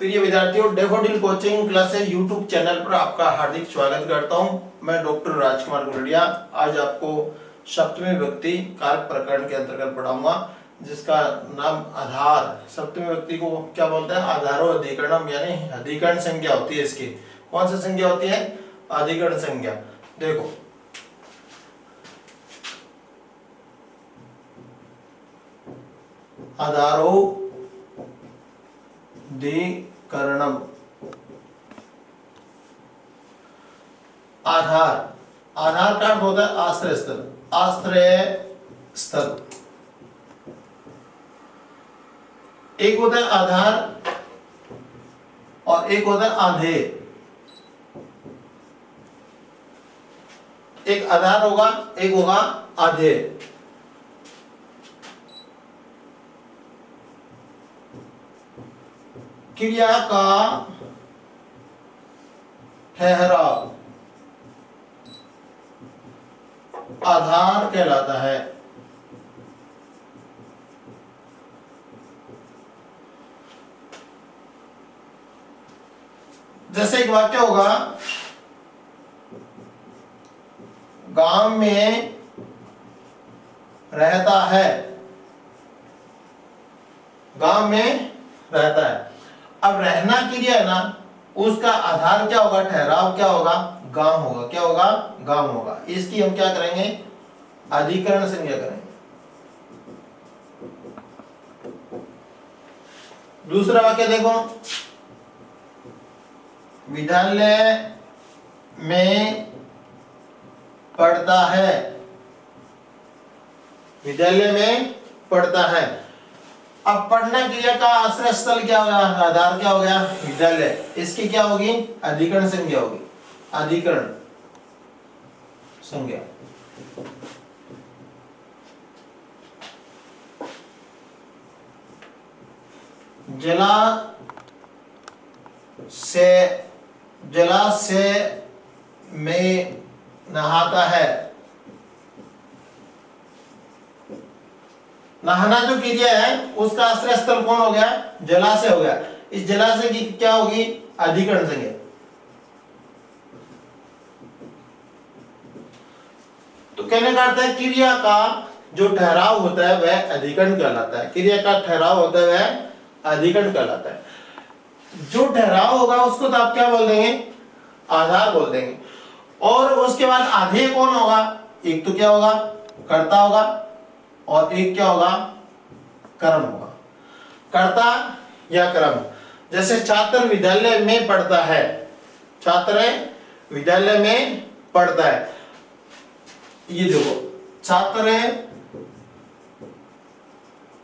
प्रिय विद्यार्थियों, daffodil coaching classes YouTube channel पर आपका हार्दिक स्वागत करता हूं। मैं डॉक्टर राजकुमार गुलरिया आज आपको सप्तमी विभक्ति कारक प्रकरण के अंतर्गत पढ़ाऊंगा, जिसका नाम आधार। सप्तमी विभक्ति को क्या बोलते हैं? आधारो अधिकरणम, यानी अधिकरण संज्ञा होती है इसकी। कौन सी संज्ञा होती है? अधिकरण संज्ञा। देखो, आधारो अधिकरणम, आधार। आधार का अर्थ होता है आश्रय स्थल। आश्रय स्थल एक होता है आधार और एक होता है आधेय। एक आधार होगा, एक होगा आधेय। क्रिया का ठहराव आधार कहलाता है। जैसे एक वाक्य होगा, गांव में रहता है। गांव में रहता है। अब रहना क्रिया है ना, उसका आधार क्या होगा? ठहराव क्या होगा? गांव होगा। क्या होगा? गांव होगा। इसकी हम क्या करेंगे? अधिकरण संज्ञा करेंगे। दूसरा वाक्य देखो, विद्यालय में पढ़ता है। विद्यालय में पढ़ता है। अब पढ़ना क्रिया का आश्रय स्थल क्या होगा? आधार क्या हो गया? विद्यालय। इसकी क्या होगी? अधिकरण संज्ञा होगी। अधिकरण संज्ञा। जलाशय में नहाता है। नहाना जो क्रिया है, उसका आश्रय स्थल कौन हो गया? जलाशय हो गया। इस जलाशय की क्या होगी? अधिकरण संज्ञा। तो कहने का अर्थ है, क्रिया का जो ठहराव होता है वह अधिकरण कहलाता है। क्रिया का ठहराव होता है वह अधिकरण कहलाता है। जो ठहराव होगा उसको तो आप क्या बोल देंगे? आधार बोल देंगे। और उसके बाद आधेय कौन होगा? एक तो क्या होगा? कर्ता होगा, और एक क्या होगा? कर्म होगा। कर्ता या कर्म। जैसे छात्र विद्यालय में पढ़ता है। छात्र विद्यालय में पढ़ता है। ये देखो, छात्र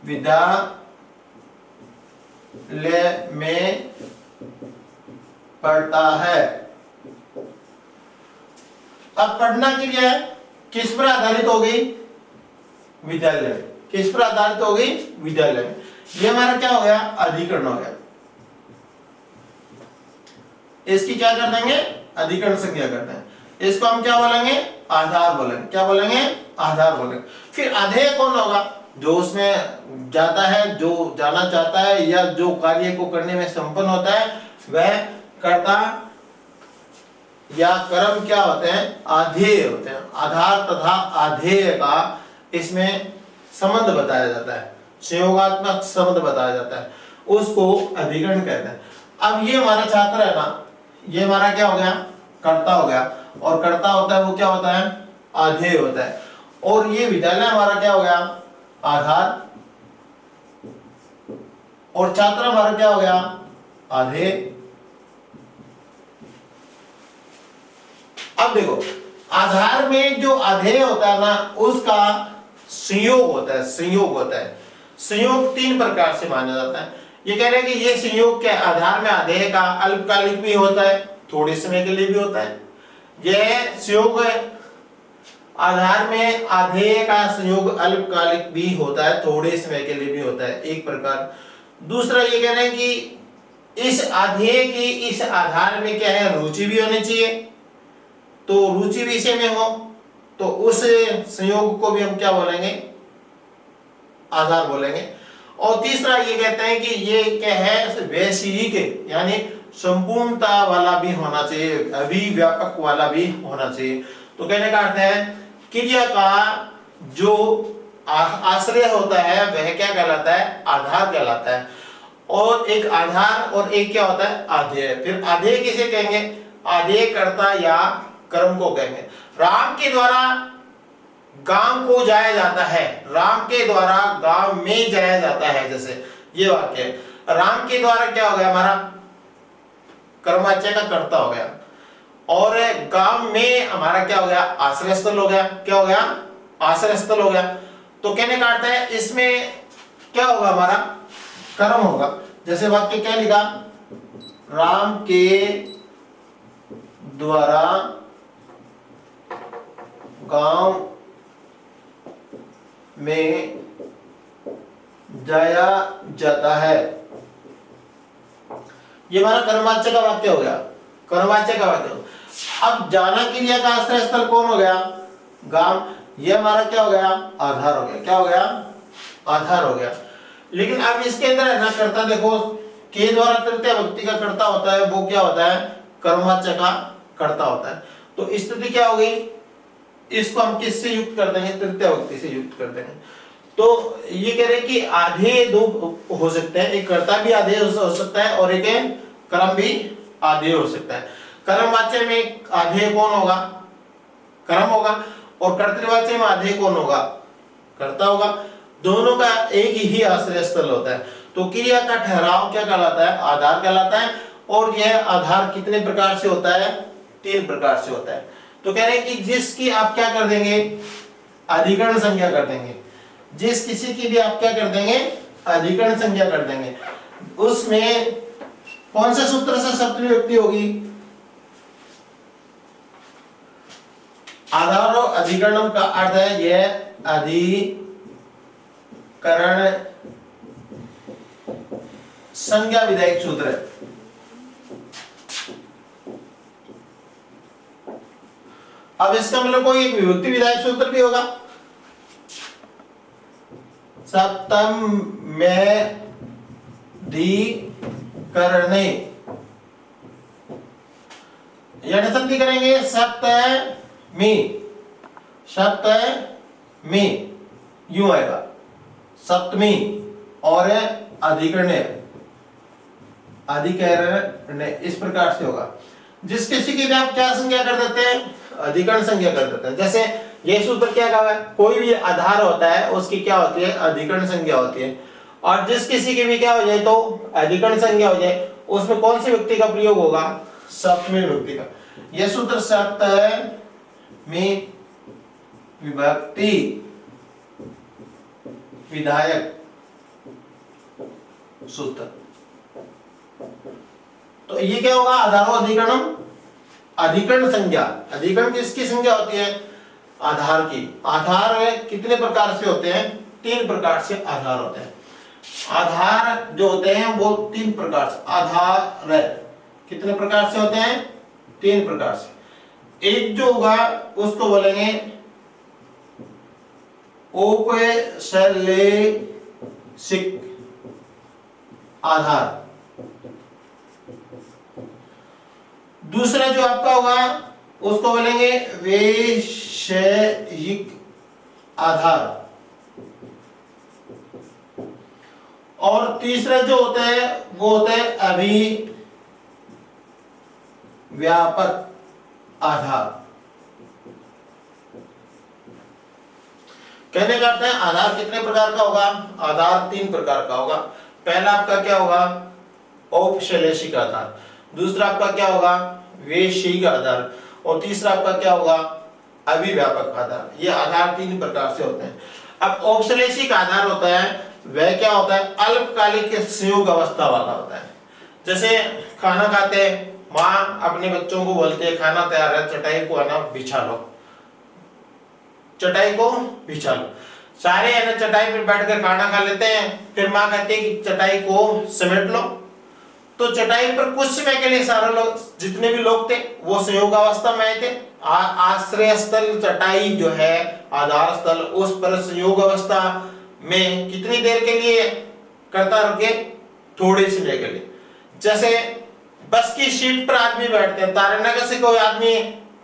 विद्यालय में पढ़ता है। अब पढ़ना क्रिया किस पर आधारित होगी? विद्यालय में। किस पर आधारित होगी? विद्यालय में। ये हमारा क्या हो गया? अधिकरण हो गया। इसकी क्या कर देंगे? अधिकरण संज्ञा करते हैं। इसको हम क्या बोलेंगे? आधार बोलेंगे। क्या बोलेंगे? आधार बोलेंगे। फिर अधेय कौन होगा? जो उसमें जाता है, जो जाना चाहता है, या जो कार्य को करने में संपन्न होता है, वह कर्ता या कर्म क्या होते हैं? आधेय होते हैं। आधार तथा आधेय का इसमें संबंध बताया जाता है, संयोगात्मक संबंध बताया जाता है, उसको अधिकरण कहते हैं। अब ये हमारा छात्र है ना, ये हमारा क्या हो गया? कर्ता हो गया। और कर्ता होता है वो क्या होता है? आधेय होता है। और ये विद्यालय हमारा क्या हो गया? आधार। और छात्र हमारा क्या हो गया? आधेय। अब देखो, आधार में जो अधेय होता है ना, उसका संयोग होता है। संयोग होता है। संयोग तीन प्रकार से माना जाता है। ये कह रहे हैं कि ये संयोग के आधार में अधेय का अल्पकालिक भी होता है, थोड़े समय के लिए भी होता है। यह संयोग आधार में अधेय का संयोग अल्पकालिक भी होता है, थोड़े समय के लिए भी होता है, एक प्रकार। दूसरा ये कह रहे हैं कि इस अधेय की इस आधार में क्या है? रुचि भी होनी चाहिए। तो रुचि विषय में हो तो उस संयोग को भी हम क्या बोलेंगे? आधार बोलेंगे। और तीसरा ये कहते हैं कि ये क्या है, वैश्विक यानी संपूर्णता वाला भी होना चाहिए, अभिव्यापक वाला भी होना चाहिए। तो कहने का अर्थ है क्रिया का जो आश्रय होता है वह क्या कहलाता है, आधार कहलाता है। और एक आधार और एक क्या होता है, आधेय। फिर आधेय किसे कहेंगे, आधेय कर्ता या कर्म को कहेंगे। राम के द्वारा गांव को जाया जाता है, राम के द्वारा गांव में जाया जाता है, जैसे ये वाक्य है। राम के द्वारा क्या हो गया, हमारा कर्मवाच्य का कर्ता हो गया। और गांव में हमारा क्या हो गया, आश्रय स्थल हो गया। क्या हो गया, आश्रय स्थल हो गया। तो कहने का अर्थ है इसमें क्या होगा, हमारा कर्म होगा। जैसे वाक्य क्या लिखा, राम के द्वारा गांव में जाया जाता है, ये हमारा कर्मवाच्य का वाक्य हो गया, कर्मवाच्य का वाक्य। अब जाना क्रिया का आश्रय स्थल कौन हो गया, गांव। ये हमारा क्या हो गया, आधार हो गया। क्या हो गया, आधार हो गया। लेकिन अब इसके अंदर है ना कर्ता, देखो के द्वारा तृतीय व्यक्ति का कर्ता होता है, वो क्या होता है, कर्मवाच्य का कर्ता होता है। तो स्थिति क्या हो गई, इसको हम किससे युक्त कर देंगे, तृतीय व्यक्ति से युक्त कर देंगे। तो ये कह रहे कि आधे दो हो सकते हैं, एक कर्ता भी आधे हो सकता है और एक कर्म भी आधे हो सकता है। कर्मवाच्य में आधे कौन होगा, कर्म होगा, और कर्तृवाच्य में आधे कौन होगा, कर्ता होगा। दोनों का एक ही आश्रय स्थल होता है। तो क्रिया का ठहराव क्या कहलाता है, आधार कहलाता है। और यह आधार कितने प्रकार से होता है, 3 प्रकार से होता है। तो कह रहे हैं कि जिसकी आप क्या कर देंगे, अधिकरण संज्ञा कर देंगे। जिस किसी की भी आप क्या कर देंगे, अधिकरण संज्ञा कर देंगे। उसमें कौन से सूत्र से सप्तमी व्यक्ति होगी, आधार और अधिकरण का अर्थ है यह अधिकरण संज्ञा विधायक सूत्र है। अब इसका मतलब कोई एक विभक्ति विधायक सूत्र भी होगा। सप्तम में अधिकरणे, यानी सप्तमी करेंगे, सप्तमी, सप्तमी यूं आएगा, सप्तमी और अधिकरण, अधिकरण इस प्रकार से होगा। जिस किसी की भी आप क्या संज्ञा कर देते हैं, अधिकरण संज्ञा कर देते हैं। जैसे ये सूत्र क्या कहा है, कोई भी आधार होता है उसकी क्या होती है, अधिकरण संज्ञा होती है। और जिस किसी की भी क्या हो जाए तो अधिकरण संज्ञा हो जाए, उसमें कौन सी व्यक्ति का प्रयोग होगा, सप्तमी व्यक्ति का। यह सूत्र सप्तमी विभक्ति विधायक सूत्र। तो ये क्या होगा, आधारो अधिकरणम, अधिकरण संज्ञा। अधिकरण किसकी संज्ञा होती है, आधार की। आधार कितने प्रकार से होते हैं, 3 प्रकार से आधार होते हैं। आधार जो होते हैं वो 3 प्रकार से, आधार कितने प्रकार से होते हैं, 3 प्रकार से। एक जो होगा उसको बोलेंगे औपसलेशिक आधार। दूसरा जो आपका होगा उसको बोलेंगे वैषयिक आधार। और तीसरा जो होता है वो होता है अभिव्यापक आधार। कहने का अर्थ है आधार कितने प्रकार का होगा, आधार 3 प्रकार का होगा। पहला आपका क्या होगा, औपश्लेषिक आधार। दूसरा आपका क्या होगा, वैषयिक आधार। और तीसरा आपका क्या होगा, अभिव्यापक आधार। ये आधार 3 प्रकार से होते हैं। अब औपश्लेषिक आधार होता है वह क्या होता है, अल्पकालिक संयोग अवस्था वाला होता है। जैसे खाना खाते हैं, माँ अपने बच्चों को बोलती है खाना तैयार है, चटाई को आना बिछा लो, चटाई को बिछा लो। सारे है ना चटाई पर बैठकर खाना खा लेते हैं, फिर माँ कहती है कि चटाई को समेट लो। तो चटाई पर कुछ समय के लिए सारे लोग, जितने भी लोग थे वो संयोग अवस्था में आए थे। आश्रय स्थल चटाई जो है, आधार स्थल, उस पर संयोग अवस्था में कितनी देर के लिए करता रुके थोड़े समय के लिए। जैसे बस की सीट पर आदमी बैठते हैं, तारानगर से कोई आदमी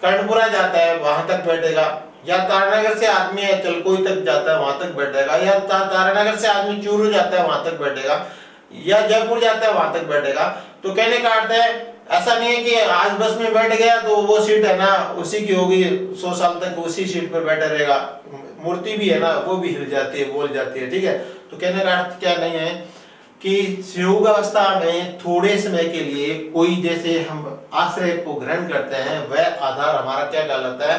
कर्णपुरा जाता है वहां तक बैठेगा, या तारानगर से आदमी चलकोई तक जाता है वहां तक बैठेगा, या तारानगर से आदमी चूरू जाता है वहां तक बैठेगा, या जयपुर जाता है वहां तक बैठेगा। तो कहने का अर्थ है ऐसा नहीं है कि आज बस में बैठ गया तो वो सीट है ना उसी की होगी, 100 साल तक उसी सीट पर बैठा रहेगा। मूर्ति भी है ना वो भी हिल जाती है, बोल जाती है, ठीक है। तो कहने का अर्थ क्या नहीं है कि संयोग अवस्था में थोड़े समय के लिए कोई जैसे हम आश्रय को ग्रहण करते हैं वह आधार हमारा क्या कहलाता है,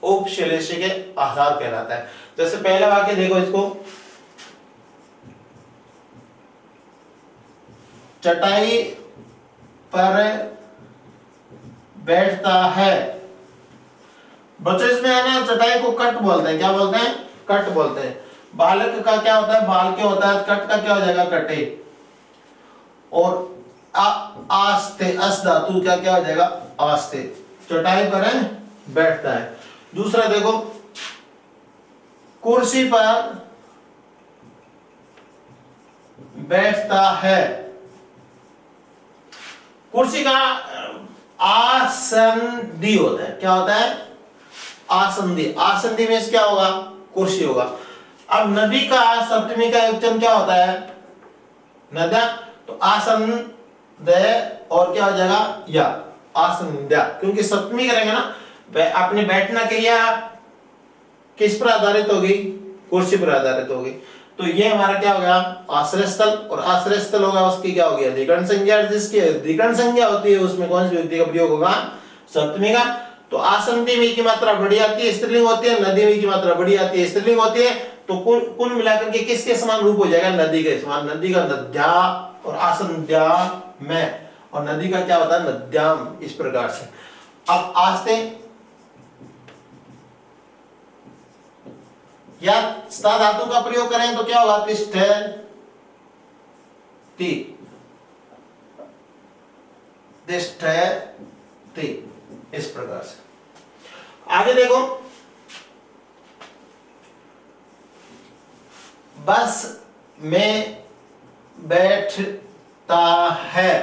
औपश्लेषिक आधार कहलाता है। जैसे पहला वाक्य देखो इसको, चटाई पर बैठता है। बच्चों इसमें है ना चटाई को कट बोलते हैं, क्या बोलते हैं, कट बोलते हैं। बालक का क्या होता है, बाल क्या होता है, कट का क्या हो जाएगा, कटे। और आस्ते, अस धातु क्या क्या हो जाएगा, आस्ते। चटाई पर है बैठता है। दूसरा देखो, कुर्सी पर बैठता है। कुर्सी का आसंदी होता है, क्या होता है, आसंदी। आसंदी में क्या होगा, कुर्सी होगा। अब नदी का सप्तमी का एकवचन क्या होता है, नद्या, तो आसंद और क्या हो जाएगा, या आसंध्या, क्योंकि सप्तमी करेंगे ना, अपने बैठना क्रिया किस पर आधारित होगी, कुर्सी पर आधारित होगी। तो ये हमारा क्या हो गया, आश्रय स्थल, और आश्रय स्थल होगा उसकी क्या होगी, अधिकरण संज्ञा। जिसकी अधिकरण संज्ञा होती है उसमें कौन सी व्यक्ति का प्रयोग होगा, सप्तमी का। तो आसंदी में की मात्रा बड़ी आती है, स्त्रीलिंग होती है, नदी में की मात्रा बड़ी आती है, स्त्रीलिंग होती है। तो कुल मिलाकर के किसके समान रूप हो जाएगा, नदी के समान। नदी का नद्या और आसंध्या में, और नदी का क्या होता है, नद्याम, इस प्रकार से। अब आस्ते या स्था धातु का प्रयोग करें तो क्या होगा, तिष्ठति, तिष्ठति, इस प्रकार से। आगे देखो, बस में बैठता है,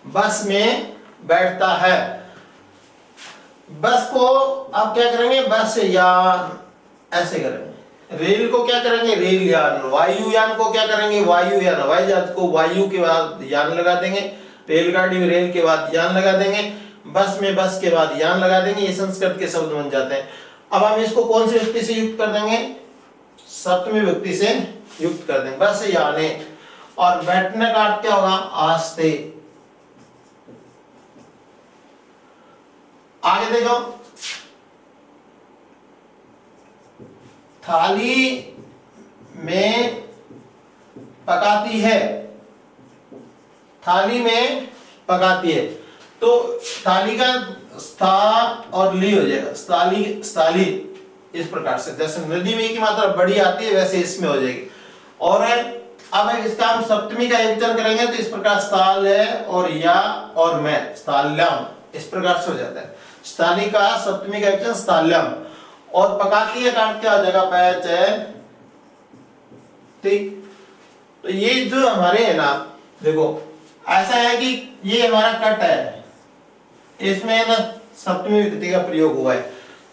बस में बैठता है। बस को आप क्या करेंगे, बस यान, ऐसे करेंगे। रेल को क्या करेंगे, रेल यान। वायुयान को क्या करेंगे, वायुयान। हवाई जहाज को वायु के बाद यान लगा देंगे, रेलगाड़ी में रेल के बाद यान लगा देंगे, बस में बस के बाद यान लगा देंगे। ये संस्कृत के शब्द बन जाते हैं। अब हम इसको कौन सी व्यक्ति से युक्त कर देंगे, सप्तमी व्यक्ति से युक्त कर देंगे, बस याने। और बैठने का अर्थ क्या होगा, आस्ते। आगे देखो, थाली में पकाती है, थाली में पकाती है। तो थाली का स्था और ली हो जाएगा, स्थाली, स्थाली, इस प्रकार से। जैसे नदी में की मात्रा बड़ी आती है वैसे इसमें हो जाएगी। और अब इसका हम सप्तमी का एकवचन करेंगे तो इस प्रकार स्थाल है और या और मैं, स्थाल्यम, इस प्रकार से हो जाता है। स्थाली का सप्तमी का एकवचन स्थाल्यम। और पकाती है का अर्थ क्या हो जाएगा, पैच है, ठीक। तो ये जो हमारे है ना, देखो ऐसा है कि ये हमारा कट है, इसमें ना सप्तमी विभक्ति का प्रयोग हुआ है।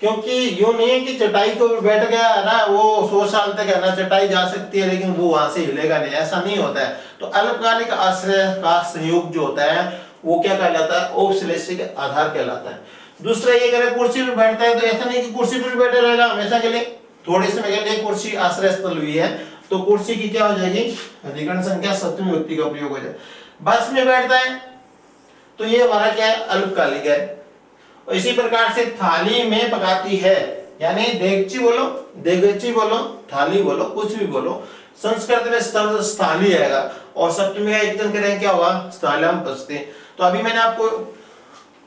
क्योंकि यूं नहीं है कि चटाई को बैठ गया है ना, वो 100 साल तक है ना चटाई जा सकती है लेकिन वो वहां से हिलेगा नहीं, ऐसा नहीं होता है। तो अल्पकालिक आश्रय का संयोग जो होता है वो क्या कहलाता है, औपश्लेषिक आधार कहलाता है। दूसरा ये करें कुर्सी पर बैठता है तो ऐसा नहीं कि कुर्सी पर बैठे रहेगा हमेशा के लिए, थोड़े समय के लिए कुर्सी आश्रय स्थल भी है तो कुर्सी की क्या हो जाएगी, अधिकरण संख्या सप्तमी विभक्ति का प्रयोग हो जाए। बस में बैठता है तो ये हमारा क्या है, अल्पकालिक है। और इसी प्रकार से थाली में पकाती है, यानी देगची बोलो, देगची बोलो, थाली बोलो, कुछ भी बोलो, संस्कृत में स्थाली आएगा। और सप्तमी का एकवचन करें क्या होगा, स्थाल्यम पचते। तो अभी मैंने आपको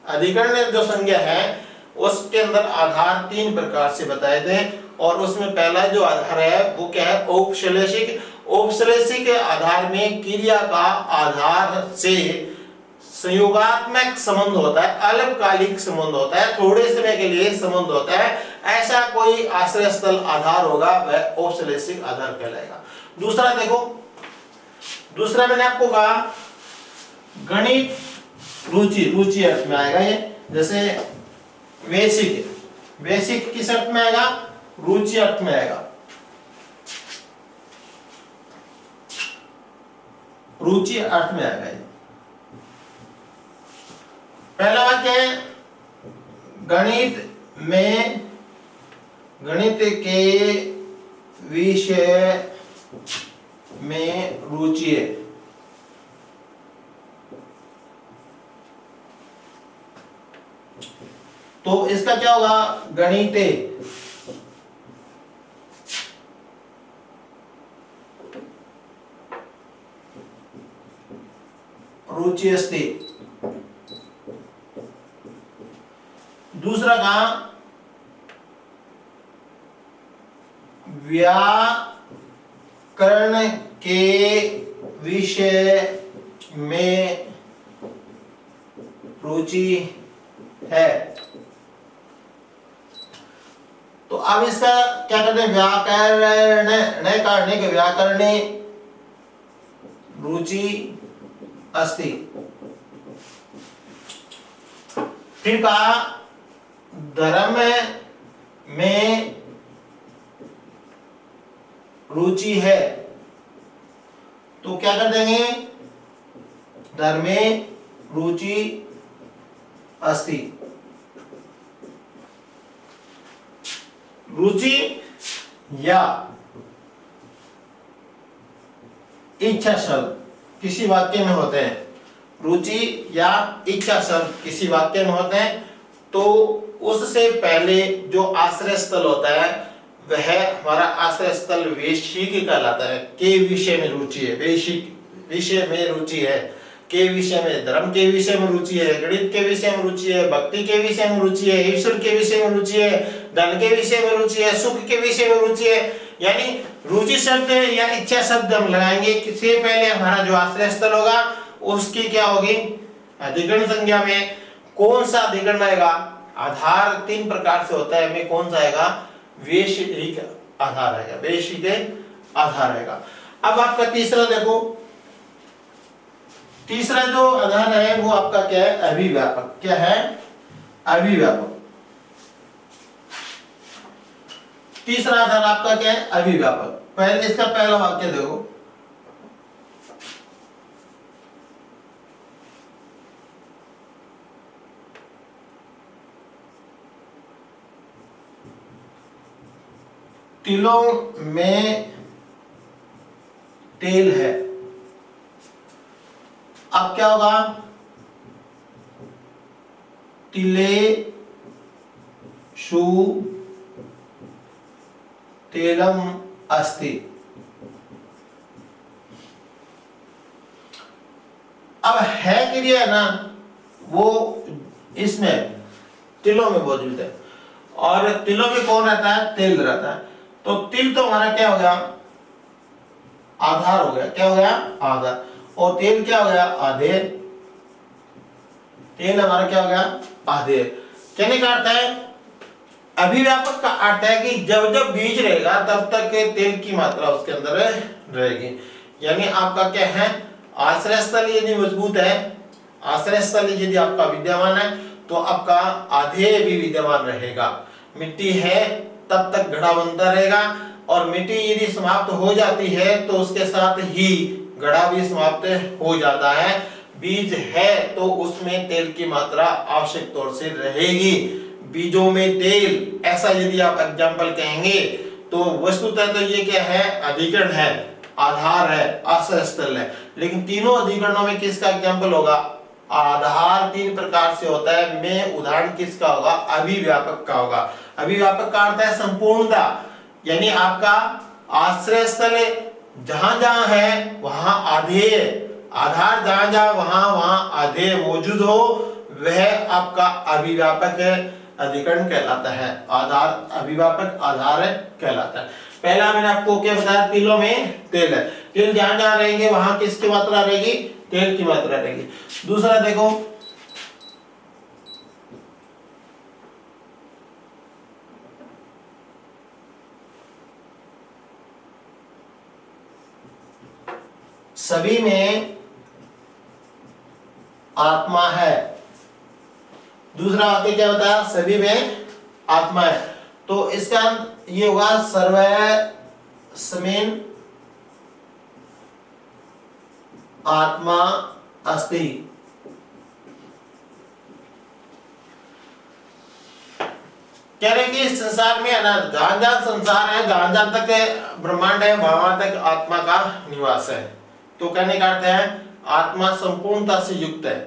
अधिकरण जो संज्ञा है उसके अंदर आधार 3 प्रकार से बताए थे। और उसमें पहला जो आधार है वो क्या है, औपश्लेषिक। औपश्लेषिक आधार में क्रिया का आधार से संयोगात्मक संबंध होता है, अल्पकालिक संबंध होता है, थोड़े समय के लिए संबंध होता है। ऐसा कोई आश्रय स्थल आधार होगा वह औपश्लेषिक आधार कहलाएगा। दूसरा देखो, दूसरा मैंने आपको कहा गणित रुचि, रुचि अर्थ में आएगा ये। जैसे बेसिक, बेसिक किस अर्थ में आएगा? रुचि अर्थ में आएगा। रुचि अर्थ में आएगा ये। पहला वाक्य है गणित में, गणित के विषय में रुचि है। तो इसका क्या होगा? गणिते रुचि अस्ति। दूसरा कहा व्याकरण के विषय में रुचि है। तो अब इसका क्या करते हैं? व्याकरण करने के व्याकरणे रुचि अस्ति। फिर कहा धर्म में रुचि है। तो क्या कर देंगे? धर्मे रुचि अस्ति। रुचि या इच्छा शब्द किसी वाक्य में होते हैं, रुचि या इच्छा शब्द किसी वाक्य में होते हैं, तो उससे पहले जो आश्रय स्थल होता है वह हमारा आश्रय स्थल वैश्विक कहलाता है। के विषय में रुचि है, वैश्विक विषय में रुचि है, के विषय में, धर्म के विषय में रुचि है, गणित के विषय में रुचि है, भक्ति के विषय में रुचि है, ईश्वर के विषय में रुचि है, धन के विषय में रुचि है, सुख के विषय में रुचि है। यानी रुचि शब्द या इच्छा शब्द हम लगाएंगे, इससे पहले हमारा जो आश्रय स्थल होगा उसकी क्या होगी? अधिकरण संज्ञा में। कौन सा अधिकरण आएगा? आधार तीन प्रकार से होता है, में कौन सा आएगा? वैश्विक आधार आएगा, वैश्विक आधार आएगा। अब आपका तीसरा देखो, तीसरा जो आधार है वो आपका क्या है? अभिव्यापक। क्या है? अभिव्यापक। तीसरा आधार आपका क्या है? अभिव्यापक। पहले इसका पहला वाक्य देखो, तिलों में तेल है। अब क्या होगा? तिलेषु तेलम अस्ति। अब है क्रिया है ना, वो इसमें तिलों में मौजूद है, और तिलों में कौन रहता है? तेल रहता है। तो तिल तो हमारा क्या हो गया? आधार हो गया। क्या हो गया? आधार। और तेल क्या हो गया? आधेय। तेल हमारा क्या हो गया? आधेय। कहने का अर्थ है, अभिव्यापक का अर्थ है कि जब जब बीज रहेगा तब तक तेल की मात्रा उसके अंदर रहेगी। यानी आपका क्या है? आश्रय स्थल यदि मजबूत है, आश्रय स्थल यदि आपका विद्यमान है, तो आपका आधेय भी विद्यमान रहेगा। मिट्टी है तब तक घड़ा बनता रहेगा, और मिट्टी यदि समाप्त हो जाती है तो उसके साथ ही घड़ा भी समाप्त हो जाता है। बीज है तो उसमें तेल की मात्रा आवश्यक तौर से रहेगी। बीजों में तेल, ऐसा यदि आप एग्जाम्पल कहेंगे तो वस्तुतः तो ये क्या है? अधिकरण है, आधार है, आश्रय स्थल है। लेकिन तीनों अधिकरणों में किसका एग्जाम्पल होगा? आधार तीन प्रकार से होता है, में उदाहरण किसका होगा? अभिव्यापक का होगा। अभिव्यापक का अर्थ है संपूर्णता, यानी आपका आश्रय स्थल जहां जहां है वहां आधेय, आधार जहां जहां वहां आधेय मौजूद हो, वह आपका अभिव्यापक अधिकरण कहलाता है। आधार अभिव्यापक आधार कहलाता है। पहला मैंने आपको क्या बताया? तिलों में तेल है। तेल जहां जहां रहेंगे वहां किसकी मात्रा रहेगी? तेल की मात्रा रहेगी। दूसरा देखो, सभी में आत्मा है। दूसरा वाक्य क्या बताया, सभी में आत्मा है। तो इसका ये होगा सर्वस्मिन् आत्मा अस्ति। कह रहे कि इस संसार में जहां जहां संसार है, जहां जहां तक ब्रह्मांड है, वहां तक आत्मा का निवास है। तो कहने का अर्थ है आत्मा संपूर्णता से युक्त है,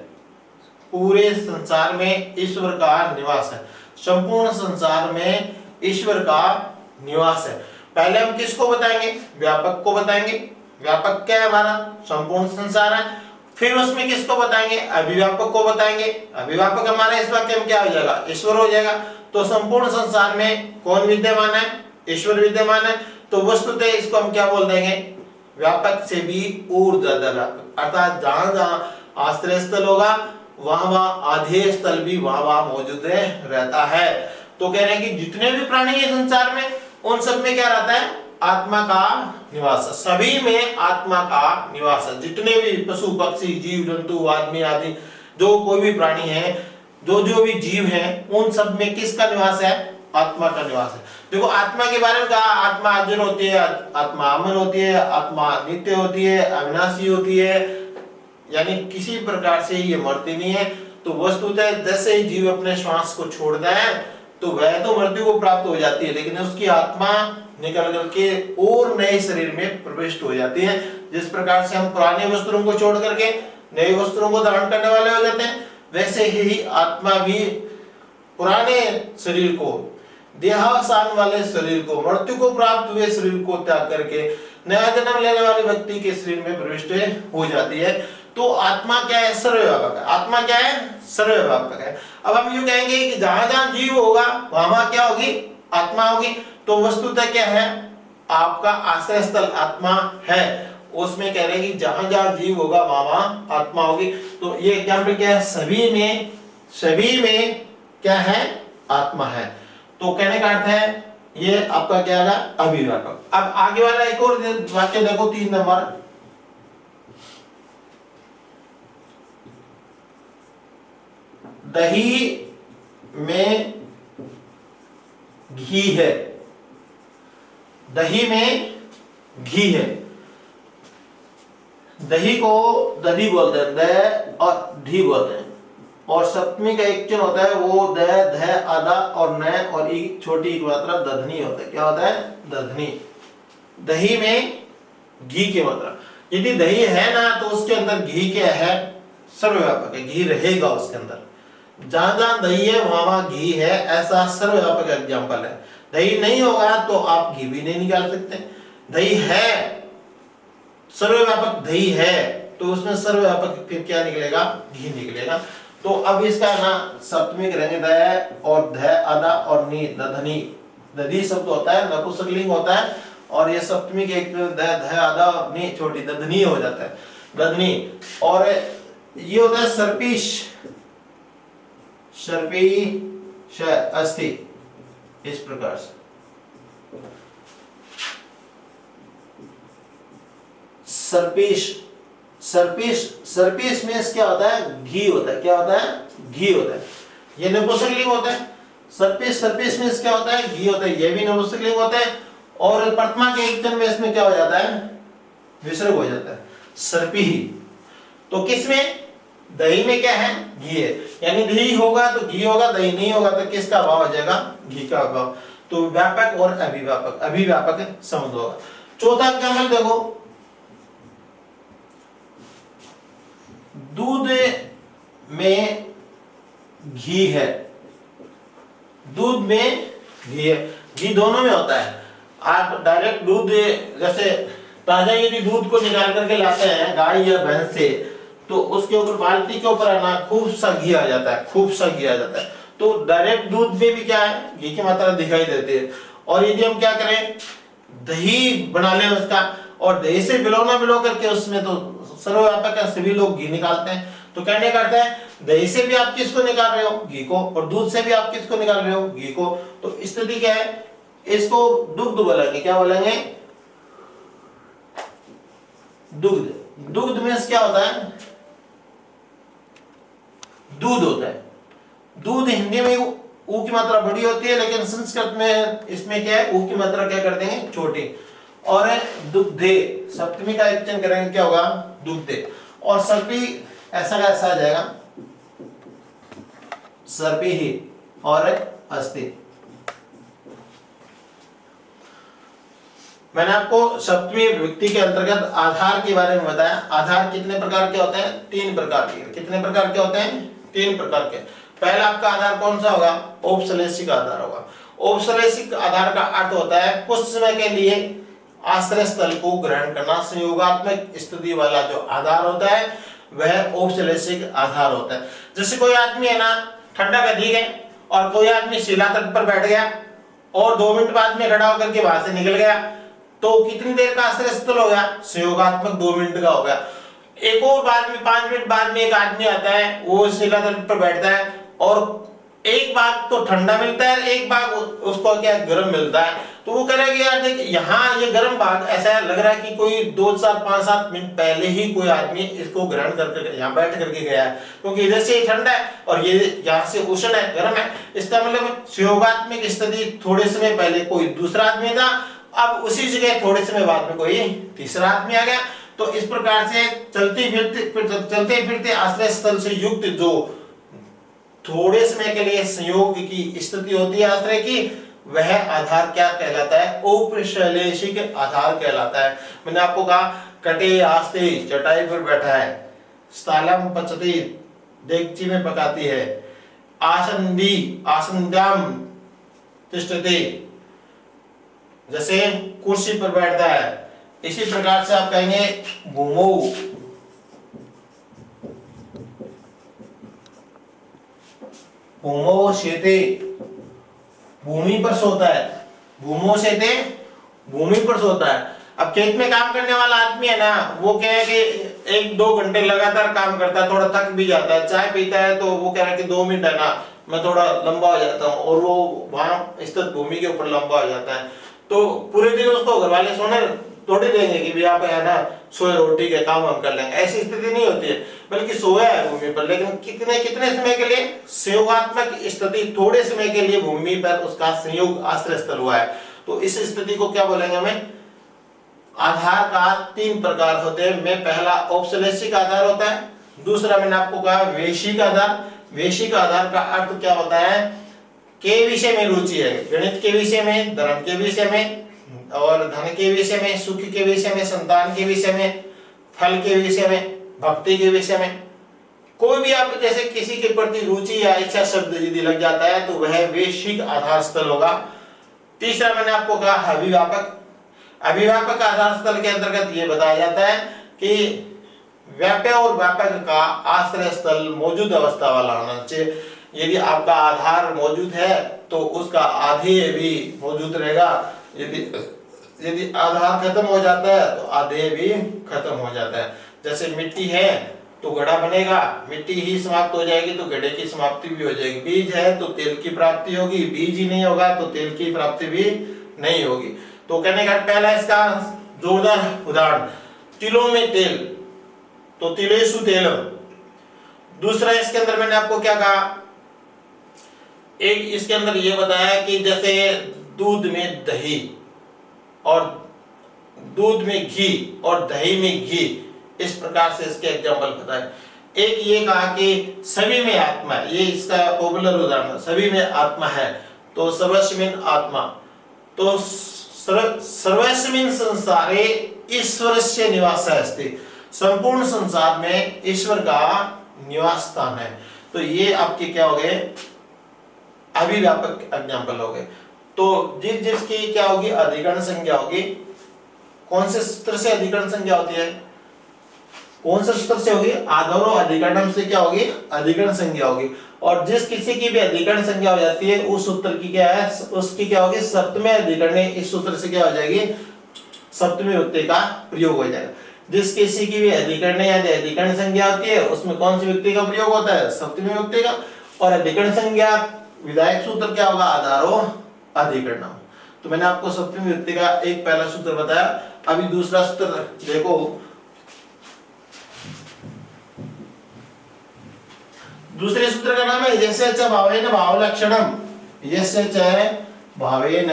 पूरे संसार में ईश्वर का निवास है, संपूर्ण संसार में ईश्वर का निवास है। पहले हम किसको बताएंगे, व्यापक को बताएंगे। व्यापक क्या है, हमारा संपूर्ण संसार है। फिर उसमें किसको बताएंगे, अभिव्यापक को बताएंगे। अभिव्यापक हमारा इस वाक्य में क्या हो जाएगा, ईश्वर हो जाएगा। तो संपूर्ण संसार में कौन विद्यमान है, ईश्वर विद्यमान है। तो वस्तुतः इसको हम क्या बोल देंगे, व्यापक से भी और ज्यादा व्यापक, अर्थात जहां जहां आश्रय स्थल होगा वहां वहां आधेय स्थल भी वहां वहां मौजूद रहता है। तो कह रहे हैं कि जितने भी प्राणी है संसार में, उन सब में क्या रहता है, आत्मा का निवास है। सभी में आत्मा का निवास है। जितने भी पशु पक्षी जीव जंतु आदमी आदि जो कोई भी प्राणी है, जो जो भी जीव हैं, उन सब में किसका निवास है, आत्मा का निवास है। देखो आत्मा के बारे में कहा, आत्मा अजर होती है, आत्मा अमर होती है, आत्मा नित्य होती है, अविनाशी होती है, यानी किसी प्रकार से ये मरती नहीं है। तो वस्तुतः जैसे ही जीव अपने श्वास को छोड़ता है तो वह तो मृत्यु को प्राप्त हो जाती है, लेकिन उसकी आत्मा निकल करके और नए शरीर में प्रविष्ट हो जाती है। जिस प्रकार से हम पुराने वस्त्रों को छोड़ करके नए वस्त्रों को धारण करने वाले हो जाते हैं, वैसे ही आत्मा भी पुराने शरीर को, देहावसान वाले शरीर को, मृत्यु को प्राप्त हुए शरीर को त्याग करके नया जन्म लेने वाले व्यक्ति के शरीर में प्रविष्ट हो जाती है। तो आत्मा क्या है, सर्वव्यापक है। आत्मा क्या है, सर्वव्यापक है। अब हम यूं कहेंगे कि जहां जहां जीव होगा वहां वहां क्या होगी, आत्मा होगी। तो वस्तुतः क्या है, आपका आश्रय स्थल आत्मा है। उसमें कह रहे हैं कि जहां जहां जीव होगा वहां वहां आत्मा होगी। तो ये एग्जाम्पल क्या है, सभी में क्या है, आत्मा है। तो कहने का अर्थ है ये आपका क्या है, अभिव्यापक। अब आगे वाला एक और वाक्य देखो, 3 नंबर। दही में घी है, दही में घी है। दही को दधी बोलते हैं, द और धी बोलते हैं। और सप्तमी का एक चिन्ह होता है, वो द, ध, अदा और न और ई छोटी की मात्रा दधनी होता है। क्या होता है, दधनी। दही में घी की मात्रा, यदि दही है ना तो उसके अंदर घी क्या है, सर्वव्यापक है, घी रहेगा उसके अंदर। जहां जहां दही है वहां वहां घी है, ऐसा सर्वव्यापक एग्जाम्पल है। दही नहीं होगा तो आप घी भी नहीं निकाल सकते। दही है, सर्वव्यापक दही है, तो उसमें सर्वव्यापक फिर क्या निकलेगा, घी निकलेगा। तो अब इसका ना सप्तमी करेंगे, द और ध, अदा और नी, दधनी। दधी शब्द होता है, नपुंसकलिंग होता है, और ये सप्तमी के एक द, ध, अदा और नी छोटी दधनी हो जाता है, दधनी। और ये होता है सर्पीश, सर्पीश अस्थि, इस प्रकार से। सर्पीश, सर्पीश, सर्पीश में क्या होता है, घी होता है। क्या होता है, घी होता है। ये नपुंसकलिंग होता है। सर्पीश, सर्पीश में क्या होता है, घी होता है। ये भी नपुंसकलिंग होता है। और प्रथमा के एक जन्म में इसमें क्या हो जाता है, विसर्ग हो जाता है, सर्पी। तो किसमें, दही में क्या है, घी है। यानी दही होगा तो घी होगा, दही नहीं होगा तो किसका अभाव हो जाएगा, घी का अभाव। तो व्यापक और अभिव्यापक, अभिव्यापक संबंध होगा। चौथा एग्जाम्पल देखो, दूध में घी है, दूध में घी है। घी दोनों में होता है। आप डायरेक्ट दूध, जैसे ताजा यदि दूध को निकाल करके लाते हैं गाय या भैंस से, तो उसके ऊपर, बाल्टी के ऊपर ना खूब सा घी आ जाता है, खूब सा घी आ जाता है। तो डायरेक्ट दूध में भी क्या है, घी की मात्रा दिखाई देती है। और यदि हम क्या करें, दही बना लें उसका, और दही से बिलो करके उसमें तो सर्वव्यापक है, सभी लोग घी निकालते हैं। तो कहने का अर्थ है दही से भी आप किसको निकाल रहे हो, घी को, और दूध से भी आप किसको निकाल रहे हो, घी को। तो स्थिति क्या है, इसको दुग्ध बोलेंगे। क्या बोलेंगे, दुग्ध। दुग्ध मीन्स क्या होता है? दूध होता है। दूध हिंदी में ऊ की मात्रा बड़ी होती है, लेकिन संस्कृत में इसमें क्या है, ऊ की मात्रा क्या कर देंगे, छोटी। और दुग्धे सप्तमी का एक्शन करेंगे, क्या होगा, दुग्धे। और सर्पी ऐसा का ऐसा आ जाएगा, सर्पी ही और अस्ति। मैंने आपको सप्तमी विभक्ति के अंतर्गत आधार के बारे में बताया। आधार कितने प्रकार के होते हैं? 3 प्रकार के। कितने प्रकार के होते हैं? 3 प्रकार के। पहला आपका आधार कौन सा होगा? औपश्लेषिक आधार होगा। औपश्लेषिक आधार का अर्थ होता है कुछ समय के लिए आश्रय स्थल को ग्रहण करना। संयोगात्मक स्थिति वाला जो आधार होता है वह औपश्लेषिक आधार होता है। जैसे कोई आदमी है ना, ठंडक अधिक है और कोई आदमी शिला तट पर बैठ गया और 2 मिनट बाद में खड़ा होकर के वहां से निकल गया, तो कितनी देर का आश्रय स्थल हो गया? संयोगात्मक 2 मिनट का हो गया। एक और बाद में 5 मिनट बाद में एक आदमी आता है, वो शिला तट पर बैठता है और एक भाग तो ठंडा मिलता है, एक भाग उसको क्या गर्म मिलता है। तो वो कह रहा है कि यार देख, यहाँ ये गर्म भाग ऐसा लग रहा है कि कोई 2 4 5 7 मिनट पहले ही कोई आदमी इसको ग्रहण करके यहाँ बैठ करके गया है, क्योंकि इधर से ठंडा है और ये यहाँ से उष्ण है, गर्म है। इसका मतलब संयोगात्मक स्थिति थोड़े समय पहले कोई दूसरा आदमी था, अब उसी जगह थोड़े समय बाद में कोई तीसरा आदमी आ गया। तो इस प्रकार से चलते फिरते आश्रय स्थल से युक्त जो थोड़े समय के लिए संयोग की स्थिति होती है आश्रय की, वह आधार क्या कहलाता है? औपश्लेषिक आधार कहलाता है। मैंने आपको कहा कटे आस्ते चटाई पर बैठा है, स्थालम पचती डेगची में पकाती है, आसंदी आसंद्याम तिष्ठति जैसे कुर्सी पर बैठता है। इसी प्रकार से आप कहेंगे भूमौ, भूमौ शेते भूमि पर सोता है, भूमौ शेते भूमि पर सोता है। अब खेत में काम करने वाला आदमी है ना, वो क्या है कि 1-2 घंटे लगातार काम करता है, थोड़ा थक भी जाता है, चाय पीता है तो वो कह रहा है कि 2 मिनट है ना मैं थोड़ा लंबा हो जाता हूँ, और वो वहां स्थित भूमि के ऊपर लंबा हो जाता है। तो पूरे दिन उसको घर वाले सोने थोड़ी देंगे कि भैया पे है ना सोए रोटी के काम हम कर लेंगे, ऐसी स्थिति नहीं होती है, बल्कि सोया है भूमि पर, लेकिन कितने कितने समय के लिए? संयोगात्मक स्थिति थोड़े समय के लिए भूमि पर उसका संयोग आश्रय स्थल हुआ है। तो इस स्थिति को क्या बोलेंगे हमें? आधार का 3 प्रकार होते हैं। में पहला औपश्लेषिक आधार होता है, दूसरा मैंने आपको कहा वैश्विक आधार। वैश्विक आधार का अर्थ क्या होता है? के विषय में रुचि है, गणित के विषय में, धर्म के विषय में और धन के विषय में, सुख के विषय में, संतान के विषय में, फल के विषय में, भक्ति के विषय में। कोई भी आप जैसे किसी के प्रति रुचि या इच्छा शब्द यदि लग जाता है तो वह वैश्विक आधार स्थल होगा। तीसरा मैंने आपको कहा अभिव्यापक। अभिव्यापक आधार स्थल के अंतर्गत ये बताया जाता है कि व्याप्य और व्यापक का आश्रय स्थल मौजूद अवस्था वाला होना चाहिए। यदि आपका आधार मौजूद है तो उसका आधेय भी मौजूद रहेगा, यदि आधार खत्म हो जाता है तो आधेय भी खत्म हो जाता है। जैसे मिट्टी है तो घड़ा बनेगा, मिट्टी ही समाप्त हो जाएगी तो घड़े की समाप्ति भी हो जाएगी। बीज है तो तेल की प्राप्ति होगी, बीज ही नहीं होगा तो तेल की प्राप्ति भी नहीं होगी। तो कहने का पहला इसका जोरदार उदाहरण तिलों में तेल, तो तिलेषु तेलम। दूसरा इसके अंदर मैंने आपको क्या कहा, एक इसके अंदर ये बताया कि जैसे दूध में दही और दूध में घी और दही में घी, इस प्रकार से इसके एग्जाम्पल बताए। एक ये कहा कि सभी में आत्मा है, ये इसका पॉपुलर उदाहरण है, सभी में आत्मा है तो सर्वस्मिन् आत्मा। तो सर्वस्मिन् संसारे ईश्वरस्य निवासः अस्ति, संपूर्ण संसार में ईश्वर का निवास स्थान है। तो ये आपके क्या हो गए? अभिव्यापक एग्जाम्पल हो गए। तो जिसकी क्या होगी? अधिकरण संज्ञा होगी। कौन से सूत्र से अधिकरण संज्ञा होती है? कौन से सूत्र से होगी? आधारो अधिकरणम से क्या होगी? अधिकरण संज्ञा होगी। और जिस किसी की भी अधिकरण संज्ञा हो जाती है उस सूत्र की क्या है? उसकी क्या होगी? सप्तमी अधिकरण। इस सूत्र से क्या हो जाएगी? सप्तमी विभक्ति का प्रयोग हो जाएगा। जिस किसी की भी अधिकरण या अधिकरण संज्ञा होती है उसमें कौन सी विभक्ति का प्रयोग होता है? सप्तमी विभक्ति का। और अधिकरण संज्ञा विधायक सूत्र क्या होगा? आधारो अधिकरणम। तो मैंने आपको सप्तमी विभक्ति का एक पहला सूत्र बताया। अभी दूसरा सूत्र देखो, दूसरे सूत्र का नाम है यस्य च भावेन भाव लक्षणम, यस्य च भावेन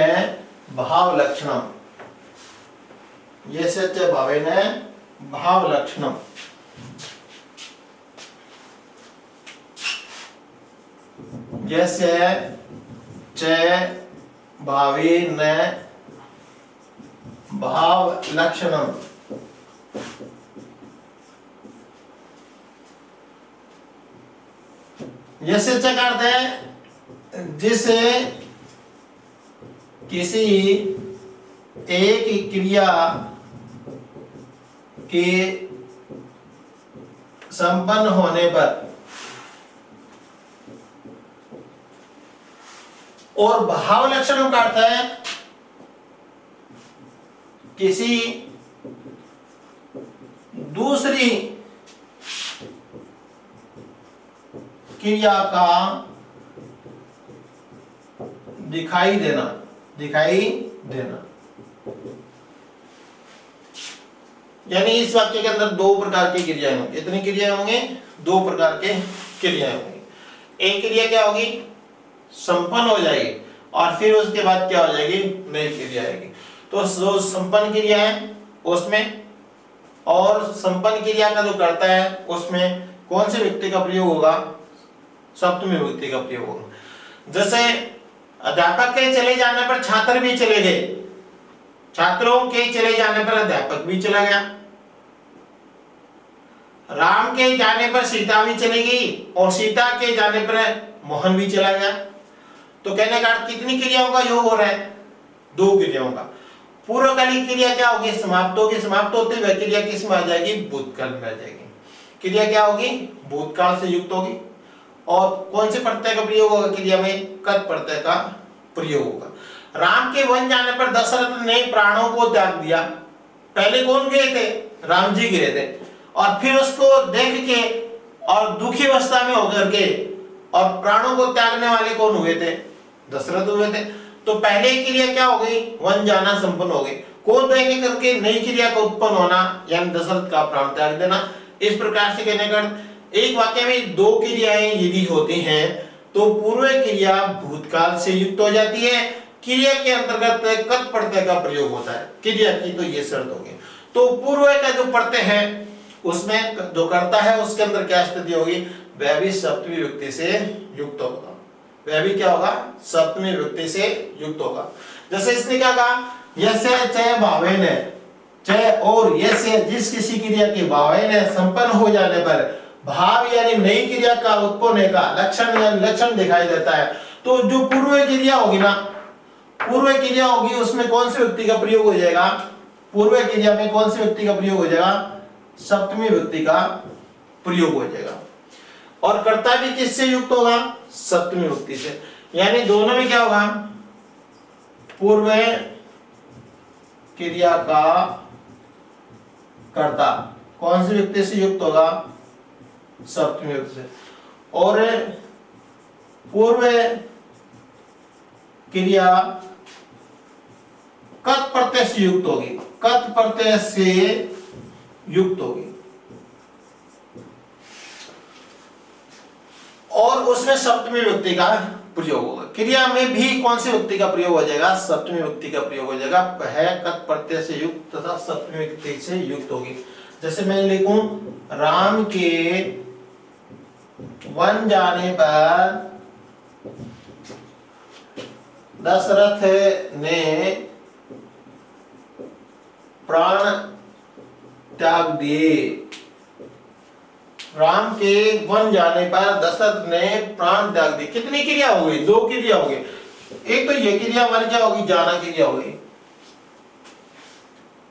भाव लक्षणम, यस्य च भावेन भाव लक्षणम। यस्य च भावेन भाव लक्षणम। यस्य च का अर्थ है जिसे किसी एक क्रिया के संपन्न होने पर और भाव लक्षणों का अर्थ है किसी दूसरी क्रिया का दिखाई देना, दिखाई देना। यानी इस वाक्य के अंदर दो प्रकार की क्रियाएं होंगी। इतनी क्रियाएं होंगे, दो प्रकार के क्रियाएं होंगी। एक क्रिया क्या होगी, संपन्न हो जाएगी और फिर उसके बाद क्या हो जाएगी, नई क्रिया आएगी। तो जो संपन्न क्रिया है उसमें और संपन्न क्रिया का जो करता है उसमें कौन से व्यक्ति का प्रयोग होगा, सप्तमी विभक्ति का प्रयोग होगा। जैसे अध्यापक के चले जाने पर छात्र भी चले गए, छात्रों के चले जाने पर अध्यापक भी चला गया। राम के जाने पर सीता भी चली गई और सीता के जाने पर मोहन भी चला गया। तो कहने का अर्थ कितनी क्रियाओं का योग हो रहा है, दो क्रियाओं का। पूर्वकालिक क्रिया क्या होगी, समाप्त होगी। समाप्त होते हुए क्रिया किस में आ जाएगी, भूतकाल में आ जाएगी। क्रिया क्या होगी, भूतकाल से युक्त होगी। और कौन से प्रत्यय का प्रयोग होगा क्रिया में, कत प्रत्यय का प्रयोग होगा। राम के वन जाने पर दशरथ ने प्राणों को त्याग दिया। पहले कौन गए थे, राम जी गए थे, और फिर उसको देख के और दुखी अवस्था में होकर के और प्राणों को त्यागने वाले कौन हुए थे, दशरथ हुए थे। तो पहले क्रिया क्या हो गई, वन जाना संपन्न हो गई। को देख करके नई क्रिया का उत्पन्न होना, यानी दशरथ का प्राण त्याग देना। इस प्रकार से कहने का एक वाक्य में दो क्रियाएं यदि होती हैं तो पूर्व क्रिया भूतकाल से युक्त हो जाती है। क्रिया के अंतर्गत कत प्रत्यय का प्रयोग होता है क्रिया की, तो ये शर्त होगी। तो पूर्व का जो प्रत्यय है उसमें जो करता है उसके अंदर क्या स्थिति होगी, वह भी सप्तमी विभक्ति से युक्त होगा। वह भी क्या होगा, सप्तमी विभक्ति से युक्त होगा। जैसे इसने क्या कहा, यस्य च भावेन, च और यस्य जिस किसी क्रिया के भावेन संपन्न हो जाने पर भाव यानी नई क्रिया का उत्पन्न होने का लक्षण यानी लक्षण दिखाई देता है। तो जो पूर्व क्रिया होगी ना, पूर्व क्रिया होगी उसमें कौन सी व्यक्ति का प्रयोग हो जाएगा, पूर्व क्रिया में कौन सी व्यक्ति का प्रयोग हो जाएगा, सप्तमी व्यक्ति का प्रयोग हो जाएगा। और कर्ता भी किससे युक्त होगा, सप्तमी व्यक्ति से। यानी दोनों में क्या होगा, पूर्व क्रिया का कर्ता कौन सी व्यक्ति से युक्त होगा, सप्तमी व्यक्ति से। और पूर्व क्रिया कत प्रत्यय से युक्त होगी, कत प्रत्यय से युक्त होगी और उसमें सप्तमी व्यक्ति का प्रयोग होगा। क्रिया में भी कौन सी व्यक्ति का प्रयोग हो जाएगा, सप्तमी व्यक्ति का प्रयोग हो जाएगा। वह कत प्रत्यय से युक्त तथा सप्तमी व्यक्ति से युक्त होगी। जैसे मैं लिखूं, राम के वन जाने पर दशरथ ने प्राण त्याग दिए। राम के वन जाने पर दशरथ ने प्राण त्याग दिए। कितनी क्रिया हो गई, दो क्रिया हो गई। एक तो ये क्रिया वन क्या होगी, जाना क्रिया हो गई।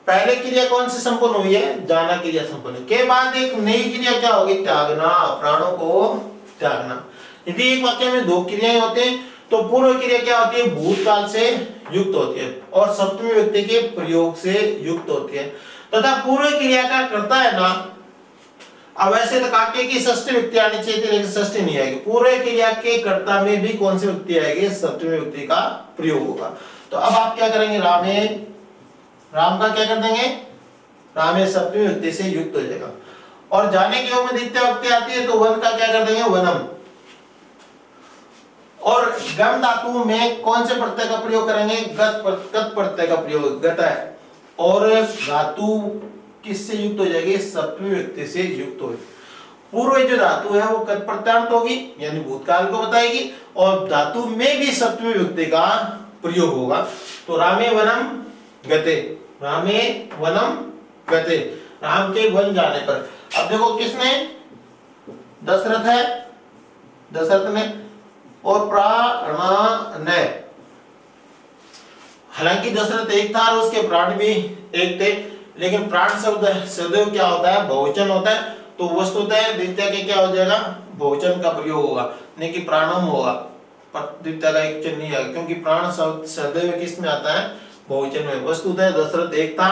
पहले क्रिया कौन सी संपन्न हुई है, जाना क्रिया संपन्न। के बाद एक नई क्रिया क्या होगी, त्यागना, प्राणों को त्यागना। यदि एक वाक्य में दो क्रियाएं होते हैं तो पूर्व क्रिया क्या होती है, भूतकाल से युक्त होती है और सप्तमी व्यक्ति के प्रयोग से युक्त होती है। तथा पूर्व क्रिया का कर्ता है ना, अब ऐसे तो काके की षष्ठी व्यक्ति आनी चाहिए थी लेकिन षष्ठी नहीं आएगी। पूर्व क्रिया के कर्ता में भी कौन सी व्यक्ति आएगी, सप्तमी व्यक्ति का प्रयोग होगा। तो अब आप क्या करेंगे, राम का क्या कर देंगे, रामे सप्तमी व्यक्ति से युक्त हो जाएगा। और जाने के योग में द्वितीय व्यक्ति आती है तो वन का क्या कर देंगे, वनम। और गम धातु में कौन से प्रत्यय का प्रयोग करेंगे? गत प्रत्यय का प्रयोग, गत है। और धातु किससे युक्त हो जाएगी? सप्तमी व्यक्ति से युक्त हो। पूर्व जो धातु है वो कत प्रत्यांत होगी, यानी भूतकाल को बताएगी, और धातु में भी सप्तमी व्यक्ति का प्रयोग होगा। तो रामे वनम गते, रामे वनम गते, राम के वन जाने पर। अब देखो किसने? दशरथ है, दशरथ ने, और प्राण ने। हालांकि दशरथ एक था और उसके प्राण भी एक थे, लेकिन प्राण शब्द सदैव क्या होता है? बहुवचन होता है। तो वस्तुतः द्वितीय के क्या हो जाएगा? बहुवचन का प्रयोग होगा, नहीं कि प्राणम होगा, पर द्वितीय का एक नहीं आएगा, क्योंकि प्राण शब्द सदैव किस में आता है? बहुवचन में। वस्तुतः दशरथ एक था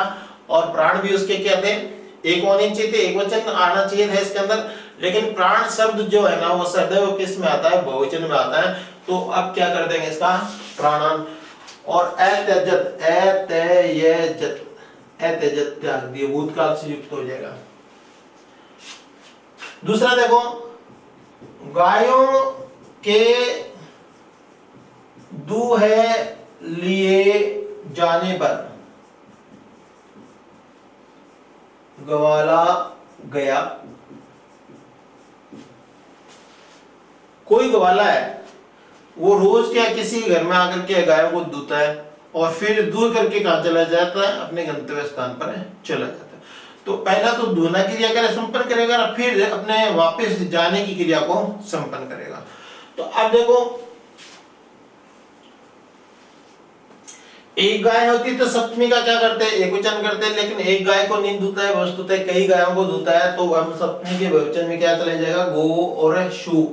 और प्राण भी उसके क्या थे? एक होने चाहिए थे, एक वचन आना चाहिए था इसके अंदर, लेकिन प्राण शब्द जो है ना वो सदैव किस में आता है? बहुवचन में आता है। तो अब क्या कर देंगे इसका? प्राणन। और अत्यजत, अत्यजत, अत्यजत त्याग दिए, भूतकाल से युक्त हो जाएगा। दूसरा देखो, गायों के दूहे लिए जाने पर गवाला गया। कोई गवाला है, वो रोज क्या किसी घर में आकर के गायों को दूता है और फिर दूर करके कहां चला जाता है? अपने गंतव्य स्थान पर चला जाता है। तो पहला तो दूना क्रिया का संपन्न करेगा, फिर अपने वापस जाने की क्रिया को संपन्न करेगा। तो अब देखो, एक गाय होती तो सप्तमी का क्या करते हैं? एक वचन करते हैं, लेकिन एक गाय को नहीं दूता है, वस्तुतः कई गायों को दूता है, तो हम सप्तमी के बहुवचन में क्या चला जाएगा? गो और शु।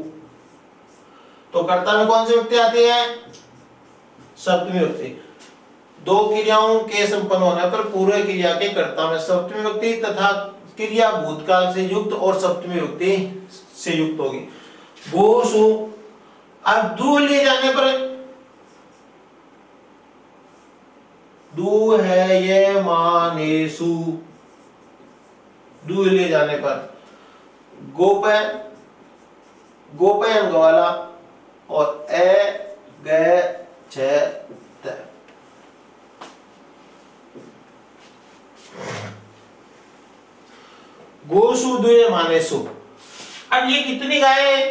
तो कर्ता में कौन सी व्यक्ति आती है? सप्तमी व्यक्ति। दो क्रियाओं के संपन्न होने पर पूर्व क्रिया के कर्ता में सप्तमी व्यक्ति तथा क्रिया भूतकाल से युक्त और सप्तमी व्यक्ति से युक्त होगी। गो शु। अब दू लिए जाने पर, दू है ये मानेसु, दू लिए जाने पर गोपय, गोपयन गवाला, और ए गए छ। गोसु दुए मानेसु। अब ये कितनी गाय?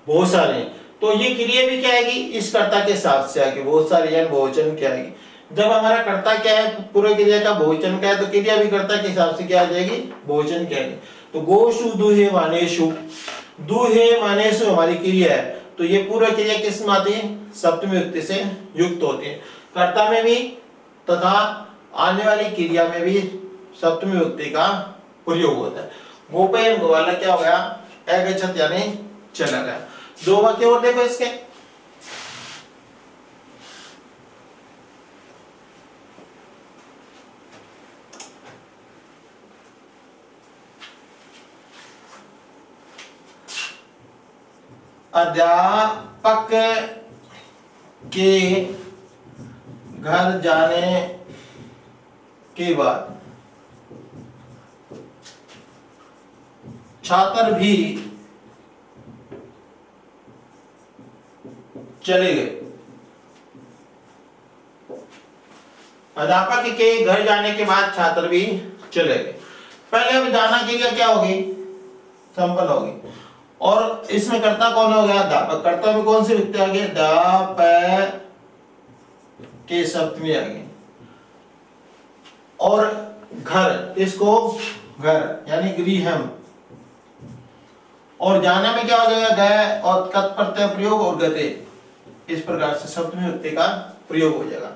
बहुत सारे। तो ये क्रिया भी क्या आएगी? इस कर्ता के हिसाब से आएगी, बहुत सारी, यानी बहुवचन क्या आएगी? जब हमारा कर्ता क्या है? पूर्व क्रिया का बहुवचन क्या है, तो क्रिया भी कर्ता के हिसाब से क्या आ जाएगी? बहुवचन क्या आएगी? तो गोसु दुहे मानेसु, दुहे मानेसु हमारी क्रिया है, तो ये पूर्व क्रिया किस में आती है? सप्तमी व्यक्ति से युक्त होती है। कर्ता में भी तथा आने वाली क्रिया में भी सप्तमी व्यक्ति का प्रयोग होता है। गोपयन गवाला क्या हो गया? अगच्छत यानी चला गया। दो वाक्य और देखो इसके। अध्यापक के घर जाने के बाद छात्र भी चले गए। अध्यापक के घर जाने के बाद छात्र भी चले गए। पहले अब जाना क्रिया क्या होगी? संपन्न होगी। और इसमें कर्ता कौन हो गया? अध्यापक। कर्ता में कौन सी व्यक्ति आ गई? अध्यापक के सप्तमी आ गई। और घर, इसको घर यानी गृहम। और जाने में क्या हो जाएगा? गए और कत प्रत्यय प्रयोग और गते, इस प्रकार से सप्तमी व्यक्ति का प्रयोग हो जाएगा।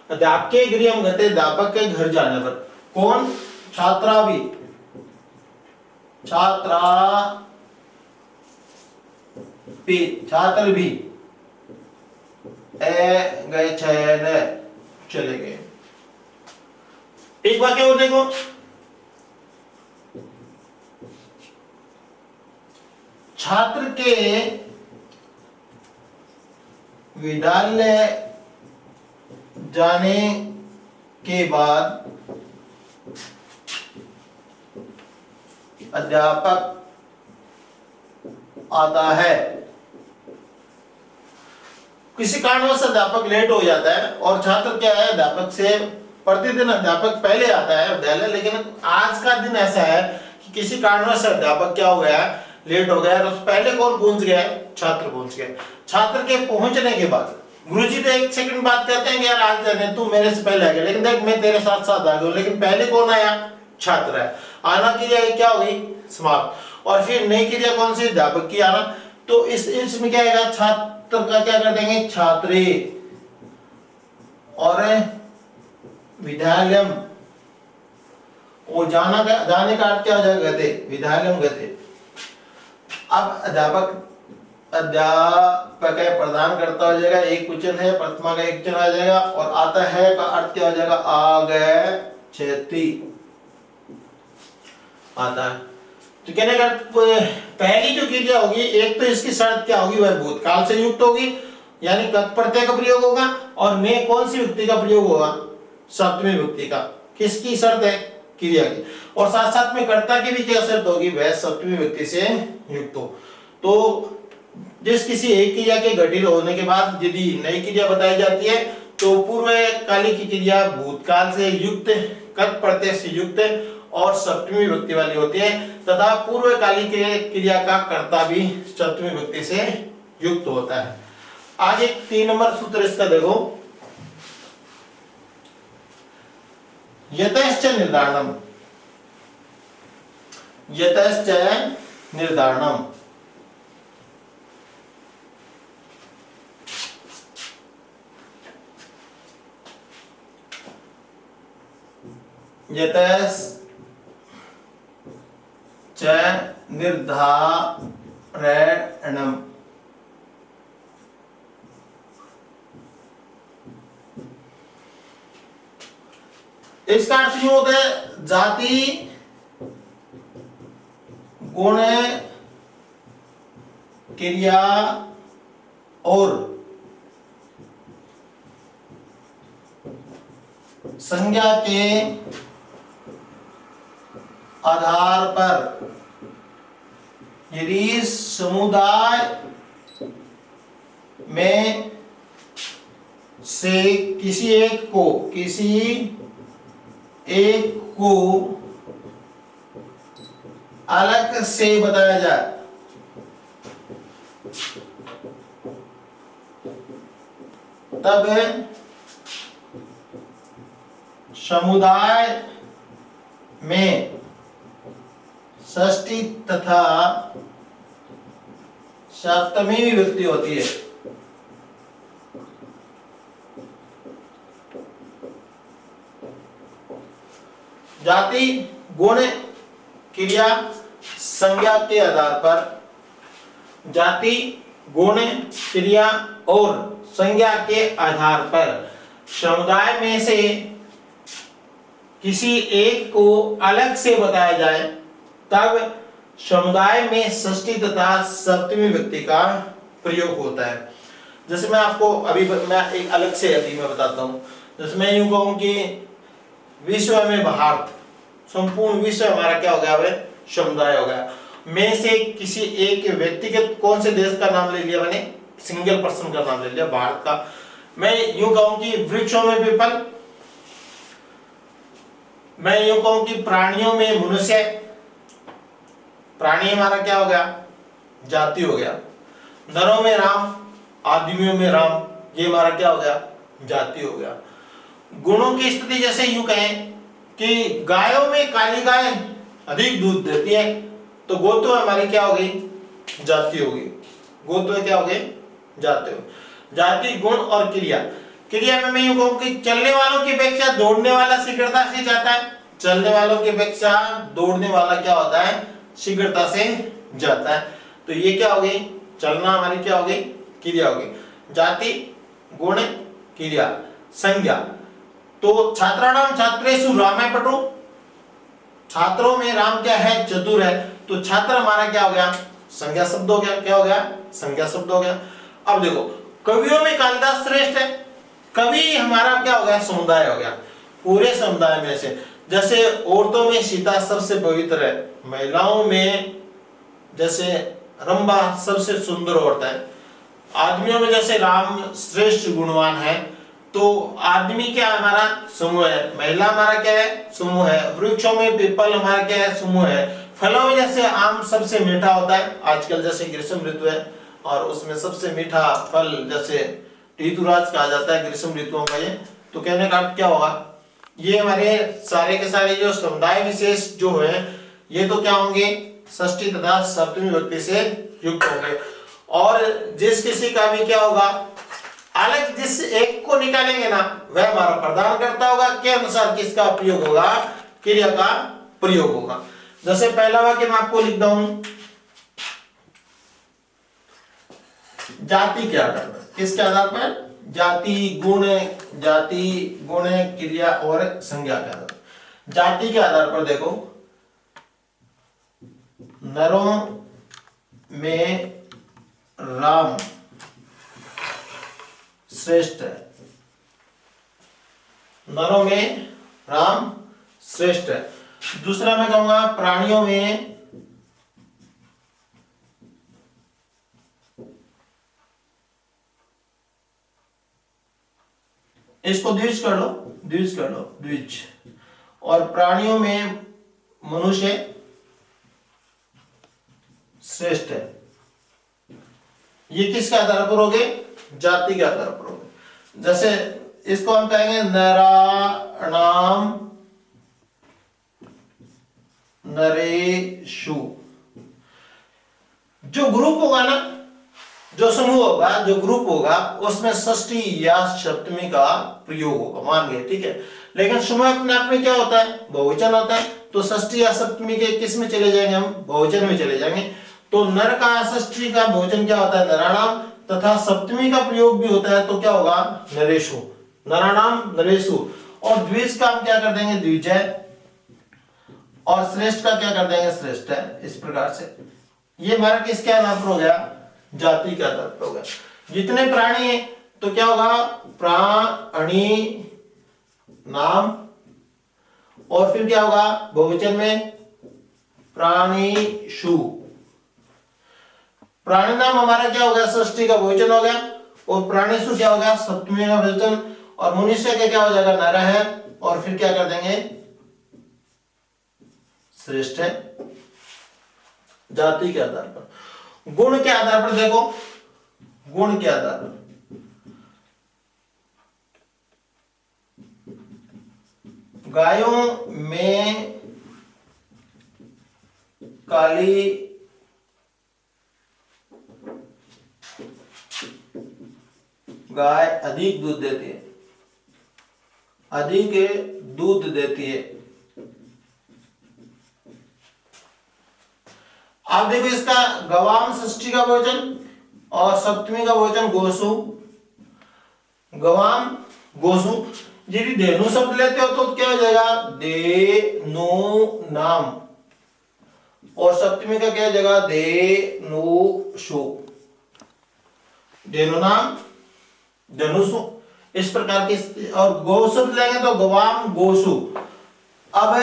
अध्यापक के गृहम गते, अध्यापक के घर जाने पर कौन? छात्रा भी, छात्रा भी, छात्र भी ए गए चले गए। एक वाक्य और देखो, छात्र के विद्यालय जाने के बाद अध्यापक आता है। किसी कारणवश अध्यापक लेट हो जाता है और छात्र क्या है अध्यापक से प्रतिदिन अध्यापक पहले आता है विद्यालय, लेकिन आज का दिन ऐसा है कि किसी कारणवश अध्यापक क्या हो गया लेट हो गया, तो पहले कौन पहुंच गया? छात्र पहुंच गया। छात्र के पहुंचने के बाद गुरुजी तो एक सेकंड बाद कहते हैं कि यार आज जाने तू मेरे से पहले आ गया, लेकिन देख मैं तेरे साथ साथ आ गया, लेकिन पहले कौन आया? छात्र है। आना क्रिया क्या होगी? समाप्त। और फिर नई क्रिया कौन सी? अध्यापक की आना। तो इसमें क्या आएगा? छात्र का क्या कर देंगे? छात्रे। और विद्यालयम, वो जाने का अर्थ क्या हो जाएगा? गते। विद्यालयम गते। अब अध्यापक प्रदान करता हो जाएगा, एक वचन है, प्रथमा का एक वचन आ जाएगा, और आता है का अर्थ क्या हो जाएगा? आगच्छति आता है। तो कहने का पहली जो क्रिया होगी, एक तो इसकी शर्त क्या होगी? वह भूतकाल से युक्त होगी, यानी कत प्रत्यय का प्रयोग होगा, और में कौन सी विभक्ति का प्रयोग होगा? सप्तमी विभक्ति का। किसकी शर्त है? क्रिया की। और साथ साथ में कर्ता की भी क्या शर्त होगी? वह सप्तमी विभक्ति से युक्त हो। तो जिस किसी एक क्रिया के घटित होने के बाद यदि नई क्रिया बताई जाती है तो पूर्वकालिक की क्रिया भूतकाल से युक्त, कत प्रत्यय से युक्त और सप्तमी विभक्ति वाली होती है, तथा पूर्वकालिक क्रिया का कर्ता भी सप्तमी विभक्ति से युक्त होता है। आगे 3 नंबर सूत्र इसका देखो, यतश्च निर्धारणम। यतश्च निर्धारणम, यतश्च निर्धारणम। इसका अर्थ यूं होता है, जाति गुण क्रिया और संज्ञा के आधार पर यदि समुदाय में से किसी एक को अलग से बताया जाए तब समुदाय में षष्ठी तथा सप्तमी विभक्ति होती है। जाति गुण क्रिया संज्ञा के आधार पर, जाति गुण क्रिया और संज्ञा के आधार पर समुदाय में से किसी एक को अलग से बताया जाए तब समुदाय में षष्ठी तथा सप्तमी विभक्ति का प्रयोग होता है। जैसे मैं आपको अभी मैं एक अलग से अभी मैं बताता हूं। जैसे मैं यूं कहूं कि विश्व में भारत, संपूर्ण विश्व हमारा क्या हो गया? वह समुदाय हो गया। में से किसी एक व्यक्तिगत कौन से देश का नाम ले लिया मैंने? सिंगल पर्सन का नाम ले लिया, भारत का। मैं यूं कहूं कि वृक्षों में पीपल, मैं यूं कहूं कि प्राणियों में मनुष्य, प्राणी हमारा क्या हो गया? जाति हो गया। नरों में राम, आदमियों में राम, ये हमारा क्या हो गया? जाति हो गया। गुणों की स्थिति जैसे यूं कहें कि गायों में काली गाय अधिक दूध देती है, तो गोत्व हमारी क्या हो गई? जाति हो गई। गोत्व क्या हो गए? जाति हो। जाति गुण और क्रिया। क्रिया में मैं यूं कहूं कि चलने वालों की अपेक्षा दौड़ने वाला शीघ्रता से जाता है। चलने वालों की अपेक्षा दौड़ने वाला क्या होता है? शीघ्रता से जाता है। तो ये क्या हो गई? चलना हमारी क्या हो गई? क्रिया हो गई। जाति गुण क्रिया संज्ञा। तो छात्राणाम छात्रेषु रामेपटु, छात्रों में राम क्या है? चतुर है। तो छात्र हमारा क्या हो गया? संज्ञा शब्द हो गया। क्या हो गया? संज्ञा शब्द हो गया। अब देखो, कवियों में कालिदास श्रेष्ठ है। कवि हमारा क्या हो गया? समुदाय हो गया। पूरे समुदाय में से, जैसे औरतों में सीता सबसे पवित्र है, महिलाओं में जैसे रंभा सबसे सुंदर औरत है, आदमियों में जैसे राम श्रेष्ठ गुणवान है, तो आदमी क्या हमारा समूह है, महिला हमारा क्या है समूह है, वृक्षों में पीपल हमारा क्या है समूह है, फलों में जैसे आम सबसे मीठा होता है, आजकल जैसे ग्रीष्म ऋतु है और उसमें सबसे मीठा फल जैसे ऋतुराज कहा जाता है ग्रीष्म ऋतुओं का ये, तो कहने का अर्थ क्या होगा, ये हमारे सारे के सारे जो समुदाय विशेष जो है ये तो क्या होंगे षष्ठी तथा सप्तमी विभक्ति से युक्त होंगे। और जिस किसी का भी क्या होगा अलग जिस एक को निकालेंगे ना वह हमारा प्रदान करता होगा के अनुसार किसका प्रयोग होगा, क्रिया का प्रयोग होगा। जैसे पहला वाक्य मैं आपको लिखता हूं, जाति के आधार पर, किसके आधार पर, जाति गुण क्रिया और संज्ञा के आधार पर। जाति के आधार पर देखो, नरों में राम श्रेष्ठ है, नरों में राम श्रेष्ठ है। दूसरा मैं कहूंगा प्राणियों में इसको द्विज कर लो, द्विज। और प्राणियों में मनुष्य श्रेष्ठ है। ये किसके आधार पर हो गए, जाति के आधार पर हो गए। जैसे इसको हम कहेंगे नराणाम नरेशु। जो ग्रुप होगा ना, जो समूह होगा, जो ग्रुप होगा उसमें षष्ठी या सप्तमी का प्रयोग होगा, मान गए, ठीक है। लेकिन समूह अपने आप में क्या होता है, बहुवचन होता है, तो षष्ठी या सप्तमी के किस में चले जाएंगे, हम बहुवचन में चले जाएंगे। तो नर का षष्ठी का बहुवचन क्या होता है, नराणाम, तथा सप्तमी का प्रयोग भी होता है तो क्या होगा, नरेशु, नराणाम नरेशु। और द्विज का हम क्या कर देंगे, द्विजय, और श्रेष्ठ का क्या कर देंगे, श्रेष्ठ है। इस प्रकार से ये हमारा किसके आधार पर हो गया, जाति के आधार पर हो गया। जितने प्राणी हैं तो क्या होगा, प्राणी नाम, और फिर क्या होगा बहुवचन में प्राणीषु। प्राणी नाम हमारा क्या हो गया, षष्ठी का बहुवचन हो गया, और प्राणीषु क्या हो गया, सप्तमी का बहुवचन, और मनुष्य का क्या हो जाएगा, नर है, और फिर क्या कर देंगे, श्रेष्ठ है। जाति के आधार पर। गुण के आधार पर देखो, गुण के आधार पर गायों में काली गाय अधिक दूध देती है, अधिक दूध देती है। आप देखो इसका गवाम षष्ठी का बहुवचन और सप्तमी का बहुवचन गोसु, गवाम गोसु। यदि धेनु शब्द लेते हो तो क्या हो जाएगा, धेनु नाम, और सप्तमी का क्या हो जाएगा, धेनुषु, धेनु नाम धनुषु। इस प्रकार के, और गौ शब्द लेंगे तो गवाम गोसु। अब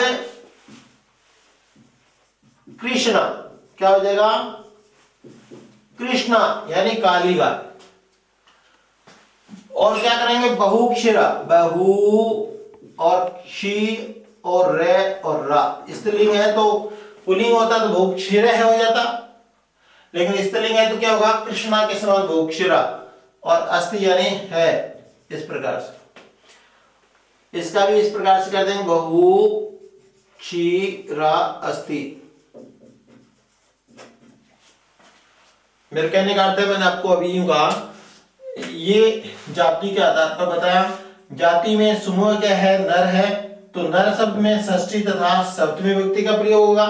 कृष्णा क्या हो जाएगा, कृष्णा यानी काली गाय। और क्या करेंगे, बहुक्षीरा, बहु और क्षी और रे और रा। स्त्रीलिंग है तो पुल्लिंग होता तो बहुक्षीर है हो जाता, लेकिन स्त्रीलिंग है तो क्या होगा, कृष्णा के समान बहुक्षीरा, और अस्थि यानी है। इस प्रकार से इसका भी इस प्रकार से कर देंगे, बहु क्षीरा अस्थि। मेरे कहने का अर्थ है, मैंने आपको अभी यूं कहा, ये जाति के आधार पर बताया। जाति में समूह क्या है, नर है, तो नर शब्द में षष्ठी तथा सप्तमी विभक्ति का प्रयोग होगा।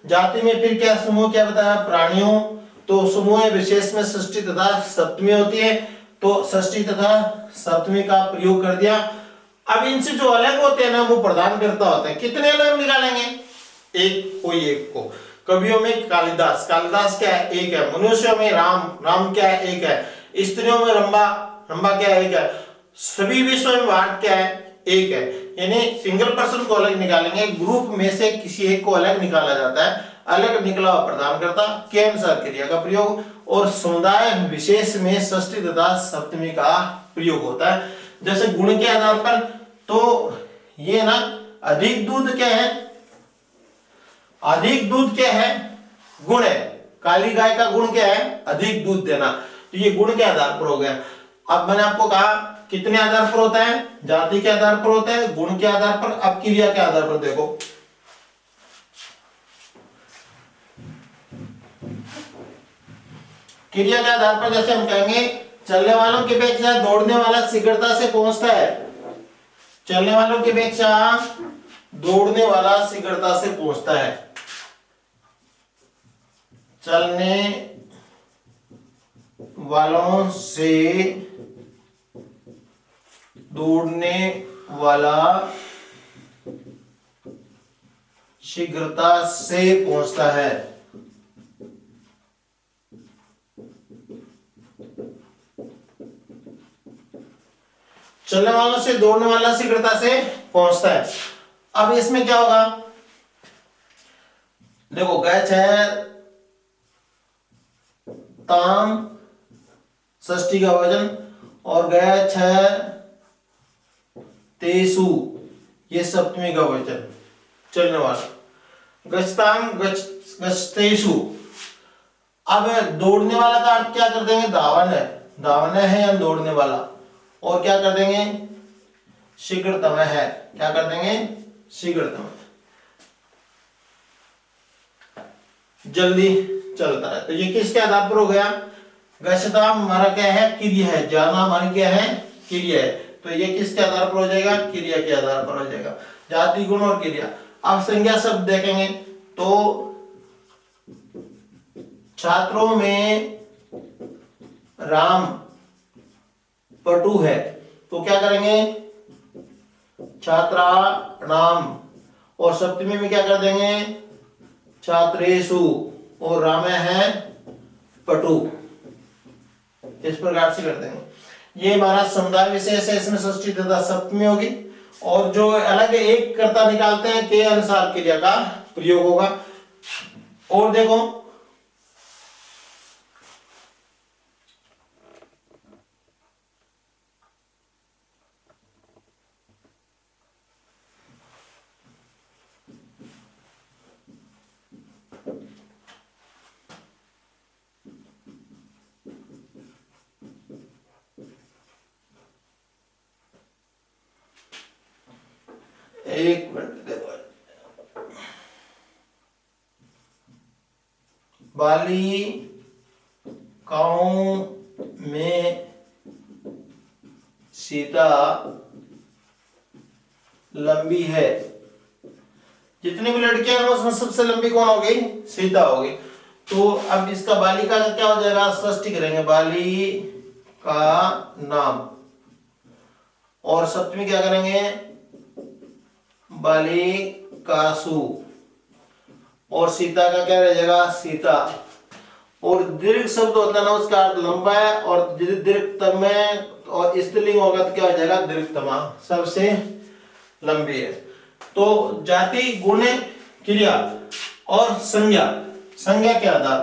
जाति में फिर क्या समूह क्या बताया, प्राणियों, तो समूह विशेष में षष्ठी तथा सप्तमी होती है, तो षष्ठी तथा सप्तमी का प्रयोग कर दिया। अब इनसे जो अलग होते हैं ना वो प्रदान करता होता है। कितने अलग निकालेंगे, एक, कोई एक को। कवियों में कालिदास, कालिदास क्या है, एक है। मनुष्यों में राम, राम क्या है, एक है। स्त्रियों में रंभा, रंभा क्या है, एक है। सभी विश्व में भारत क्या है, एक है। यानी सिंगल पर्सन को अलग निकालेंगे, ग्रुप में से किसी एक को अलग निकाला जाता है। अलग निकला हुआ प्रदान करता के अनुसार क्रिया का प्रयोग, और समुदाय विशेष में षष्ठी तथा सप्तमी का प्रयोग होता है। जैसे गुण के आधार पर, तो ये ना अधिक दूध क्या है, अधिक दूध क्या है, गुण है। काली गाय का गुण क्या है, अधिक दूध देना, तो ये गुण के आधार पर हो गया। अब मैंने आपको कहा कितने आधार पर होता है, जाति के आधार पर होता है, गुण के आधार पर। अब क्रिया के आधार पर देखो, क्रिया के आधार पर जैसे हम कहेंगे चलने वालों की अपेक्षा दौड़ने वाला शीघ्रता से पहुंचता है, चलने वालों की अपेक्षा दौड़ने वाला शीघ्रता से पहुंचता है, चलने वालों से दौड़ने वाला शीघ्रता से पहुंचता है। चलने वालों से दौड़ने वाला शीघ्रता से पहुंचता है। अब इसमें क्या होगा, देखो गच है ताम षष्ठी का वजन, और गच है तेसु ये सप्तमी का वचन, चलने वाला गचताम गचतेसु। अब दौड़ने वाला का अर्थ क्या कर देंगे, धावन है, धावन है या दौड़ने वाला, और क्या कर देंगे शीघ्रतम है, क्या कर देंगे शीघ्रतम, जल्दी चलता है। तो ये किसके आधार पर हो गया, गच्छता हमारा क्या है, क्रिया है, जाना हमारी क्या है, क्रिया है। तो ये किसके आधार पर हो जाएगा, क्रिया के आधार पर हो जाएगा, जाति गुण और क्रिया। अब संज्ञा शब्द देखेंगे तो छात्रों में राम पटु है, तो क्या करेंगे छात्रा नाम, और सप्तमी में क्या कर देंगे छात्रेषु, और राम है पटु, इस प्रकार से कर देंगे। ये हमारा समुदाय विशेष है, इसमें षष्ठी तथा सप्तमी होगी, और जो अलग एक कर्ता निकालते हैं के अनुसार क्रिया का प्रयोग होगा। और देखो एक मिनट देखो, बालिकाओं में सीता लंबी है, जितनी भी लड़कियां हैं उसमें सबसे लंबी कौन हो गई, सीता हो गई। तो अब इसका बालिका का क्या हो जाएगा, षष्ठी करेंगे, बालिका नाम, और सप्तमी क्या करेंगे बालिकासु, और सीता का क्या रह जाएगा सीता। और दीर्घ शब्द होता है ना उसका अर्थ लंबा है, और दीर्घतम है, और स्त्रीलिंग होगा तो क्या हो जाएगा दीर्घतमा, सबसे लंबी है। तो जाति गुण क्रिया और संज्ञा, संज्ञा के आधार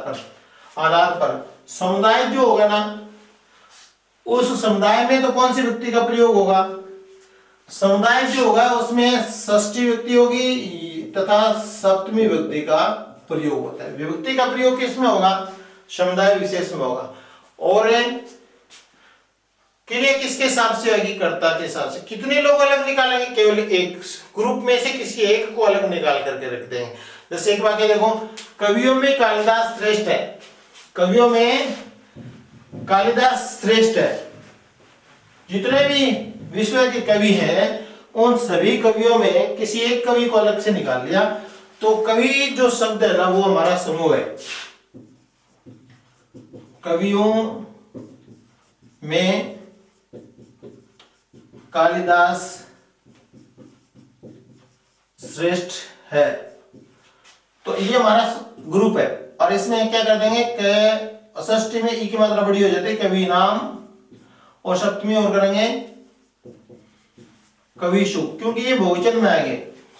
पर समुदाय जो होगा ना, उस समुदाय में तो कौन सी व्यक्ति का प्रयोग होगा, समुदाय जो होगा उसमें षष्ठी व्यक्ति होगी तथा सप्तमी व्यक्ति का प्रयोग होता है। विभक्ति का प्रयोग किसमें होगा, समुदाय विशेष में होगा। और क्रिया किसके हिसाब से होगी, कर्ता के हिसाब से। कितने लोग अलग निकालेंगे, केवल एक ग्रुप में से किसी एक को अलग निकाल करके रख देंगे। जैसे एक वाक्य देखो, कवियों में कालिदास श्रेष्ठ है, कवियों में कालिदास श्रेष्ठ है। जितने भी विश्व के कवि हैं उन सभी कवियों में किसी एक कवि को अलग से निकाल लिया, तो कवि जो शब्द है ना वो हमारा समूह है। कवियों में कालिदास श्रेष्ठ है, तो ये हमारा ग्रुप है। और इसमें क्या कर देंगे कि षष्ठी में ई की मात्रा बड़ी हो जाती है, कवि नाम, और सप्तमी और करेंगे कविशु, क्योंकि ये बहुवचन में आएंगे।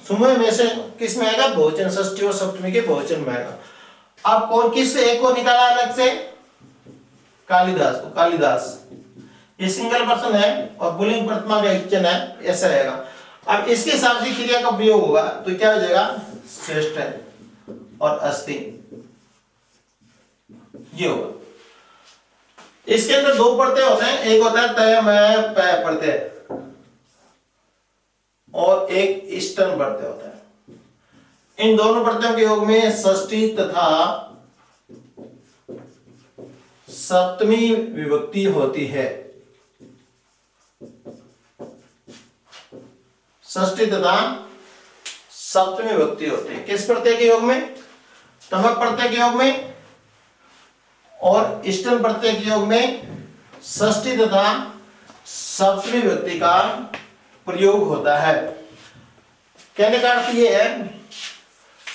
समूह में से किस में आएगा? बहुवचन, षष्ठी और सप्तमी के बहुवचन में आएगा। अब कौन किस एक को निकाला अलग से? कालिदास को। कालिदास ये सिंगल पर्सन है और पुल्लिंग प्रथमा का एकवचन है, ऐसा आएगा। अब इसके हिसाब से क्रिया का प्रयोग होगा तो क्या हो जाएगा? श्रेष्ठ है और अस्ति, ये होगा। इसके अंदर दो प्रत्यय होते हैं, एक होता है तय मैं पै प्रत्यय और एक इष्टन प्रत्यय होता है। इन दोनों प्रत्ययों के योग में षष्ठी तथा सप्तमी विभक्ति होती है। षष्ठी तथा सप्तमी विभक्ति होती है किस प्रत्यय के योग में? तमक प्रत्यय के योग में और इष्टन प्रत्यय के योग में षष्ठी तथा सप्तमी विभक्ति का प्रयोग होता है। कहने का अर्थ ये है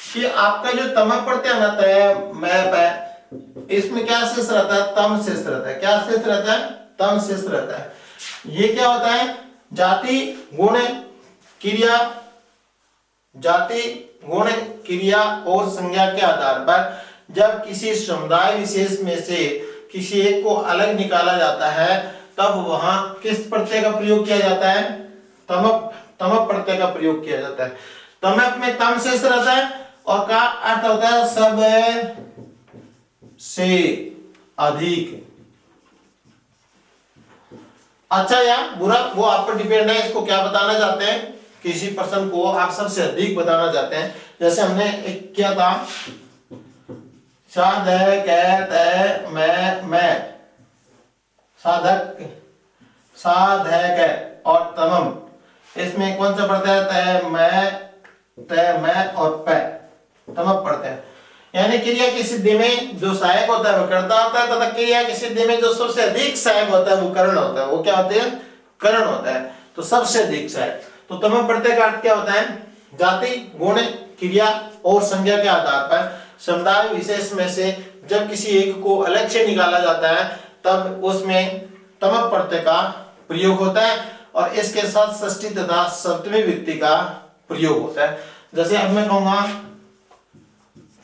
कि आपका जो तमक प्रत्यय आता है मैं पै, इसमें क्या शेष रहता है? तम शेष रहता है। क्या शेष रहता है? तम शेष रहता है। ये क्या होता है? जाति गुण क्रिया, जाति गुण क्रिया और संज्ञा के आधार पर जब किसी समुदाय विशेष में से किसी एक को अलग निकाला जाता है तब वहां किस प्रत्यय का प्रयोग किया जाता है? तमक, तमक प्रत्यय का प्रयोग किया जाता है। तमक में तम शेष रहता है और का अर्थ होता है सब से अधिक। अच्छा या बुरा वो आप पर डिपेंड है, इसको क्या बताना चाहते हैं? किसी पर्सन को आप सबसे अधिक बताना चाहते हैं। जैसे हमने एक किया था साधक है मैं, साधक साधक और तमम, इसमें कौन सा प्रत्यय तय मैं और पै तमक प्रत्यय। यानी क्रिया की सिद्धि में जो सहायक होता है वो कर्ता होता है तथा क्रिया की सिद्धि में जो सबसे अधिक सहायक होता है वो करण होता है। वो क्या होते हैं? करण होता है। तो सबसे अधिक सहायक। तो तमक प्रत्यय का अर्थ क्या होता है? जाति गुण क्रिया और संज्ञा के आधार पर समुदाय विशेष में से जब किसी एक को अलग से निकाला जाता है तब उसमें तमक प्रत्यय का प्रयोग होता है और इसके साथ षष्ठी तथा सप्तमी विभक्ति का प्रयोग होता है। जैसे अब मैं कहूंगा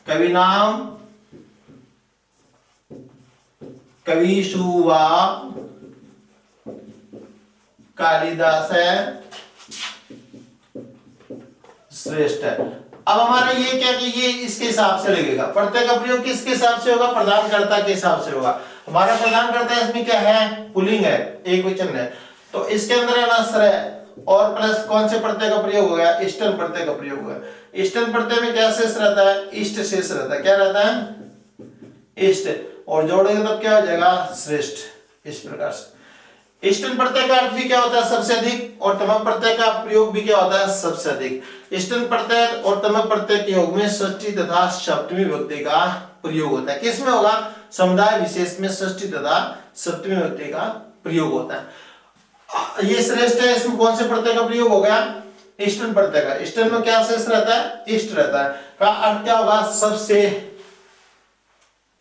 कवि नाम कविशुवा कालिदास है श्रेष्ठ है। अब हमारा ये क्या कि ये इसके हिसाब से लगेगा। प्रत्यय का प्रयोग किसके हिसाब से होगा? प्रधानकर्ता के हिसाब से होगा। हमारा प्रधानकर्ता इसमें क्या है? पुल्लिंग है, एक वचन है, तो इसके अंदर है ना श्रेय और प्लस कौन से प्रत्यय का प्रयोग हो गया? इष्टन प्रत्यय का प्रयोग हो गया। इष्टन प्रत्यय में क्या शेष रहता है? इष्ट शेष रहता है। क्या रहता है? इष्ट, और जोड़ेंगे तब क्या हो जाएगा? श्रेष्ठ। इस प्रकार से इष्टन प्रत्यय का अर्थ भी क्या होता है? सबसे अधिक, और तमक प्रत्यय का प्रयोग भी क्या होता है? सबसे अधिक। इष्टन प्रत्यय और तमक प्रत्यय के योग में षष्ठी तथा सप्तमी विभक्ति का प्रयोग होता है। किसमें होगा? समुदाय विशेष में षष्ठी तथा सप्तमी विभक्ति का प्रयोग होता है। ये श्रेष्ठ है, इसमें कौन से प्रत्यय का प्रयोग हो गया? इष्टन प्रत्यय का। इष्टन में क्या शेष रहता है? इष्ट रहता है। का अर्थ क्या होगा? सबसे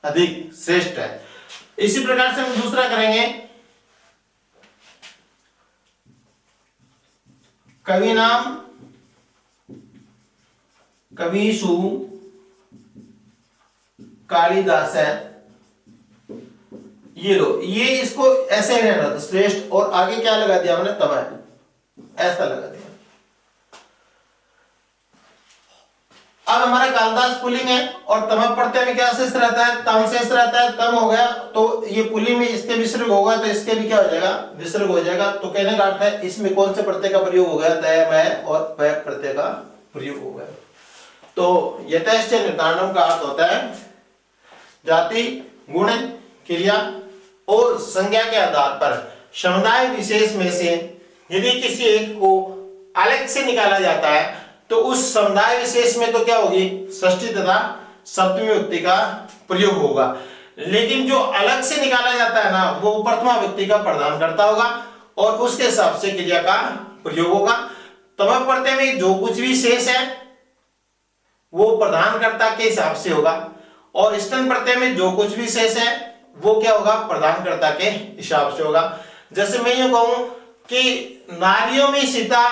अधिक, श्रेष्ठ है। इसी प्रकार से हम दूसरा करेंगे कवि नाम कविशु कालिदास है। ये लो, ये इसको ऐसे रहना था श्रेष्ठ और आगे क्या लगा दिया हमने? तम है, ऐसा लगा दिया। अब हमारा कालिदास पुल्लिंग है और तमक प्रत्यय में क्या शेष रहता है? तम शेष रहता है। तम हो गया तो ये पुल्लिंग में इसके विसर्ग होगा तो इसके भी क्या हो जाएगा? विसर्ग हो जाएगा। तो कहने का अर्थ है इसमें कौन से प्रत्यय का प्रयोग हो गया? तय मैं और पै प्रत्यय का प्रयोग हो गया। तो यथेष्ट निर्धारणम का अर्थ होता है जाति गुण क्रिया और संज्ञा के आधार पर समुदाय विशेष में से यदि किसी एक को अलग से निकाला जाता है तो उस समुदाय विशेष में तो क्या होगी? षष्ठी तथा सप्तमी विभक्ति का प्रयोग होगा। लेकिन जो अलग से निकाला जाता है ना वो प्रथमा विभक्ति का प्रधानकर्ता होगा और उसके हिसाब से क्रिया का प्रयोग होगा। तमक प्रत्यय में जो कुछ भी शेष है वो प्रधानकर्ता के हिसाब से होगा और इष्टन प्रत्यय में जो कुछ भी शेष है वो क्या होगा? प्रधानकर्ता के हिसाब से होगा। जैसे मैं यूं कहूं कि नारियों में सीता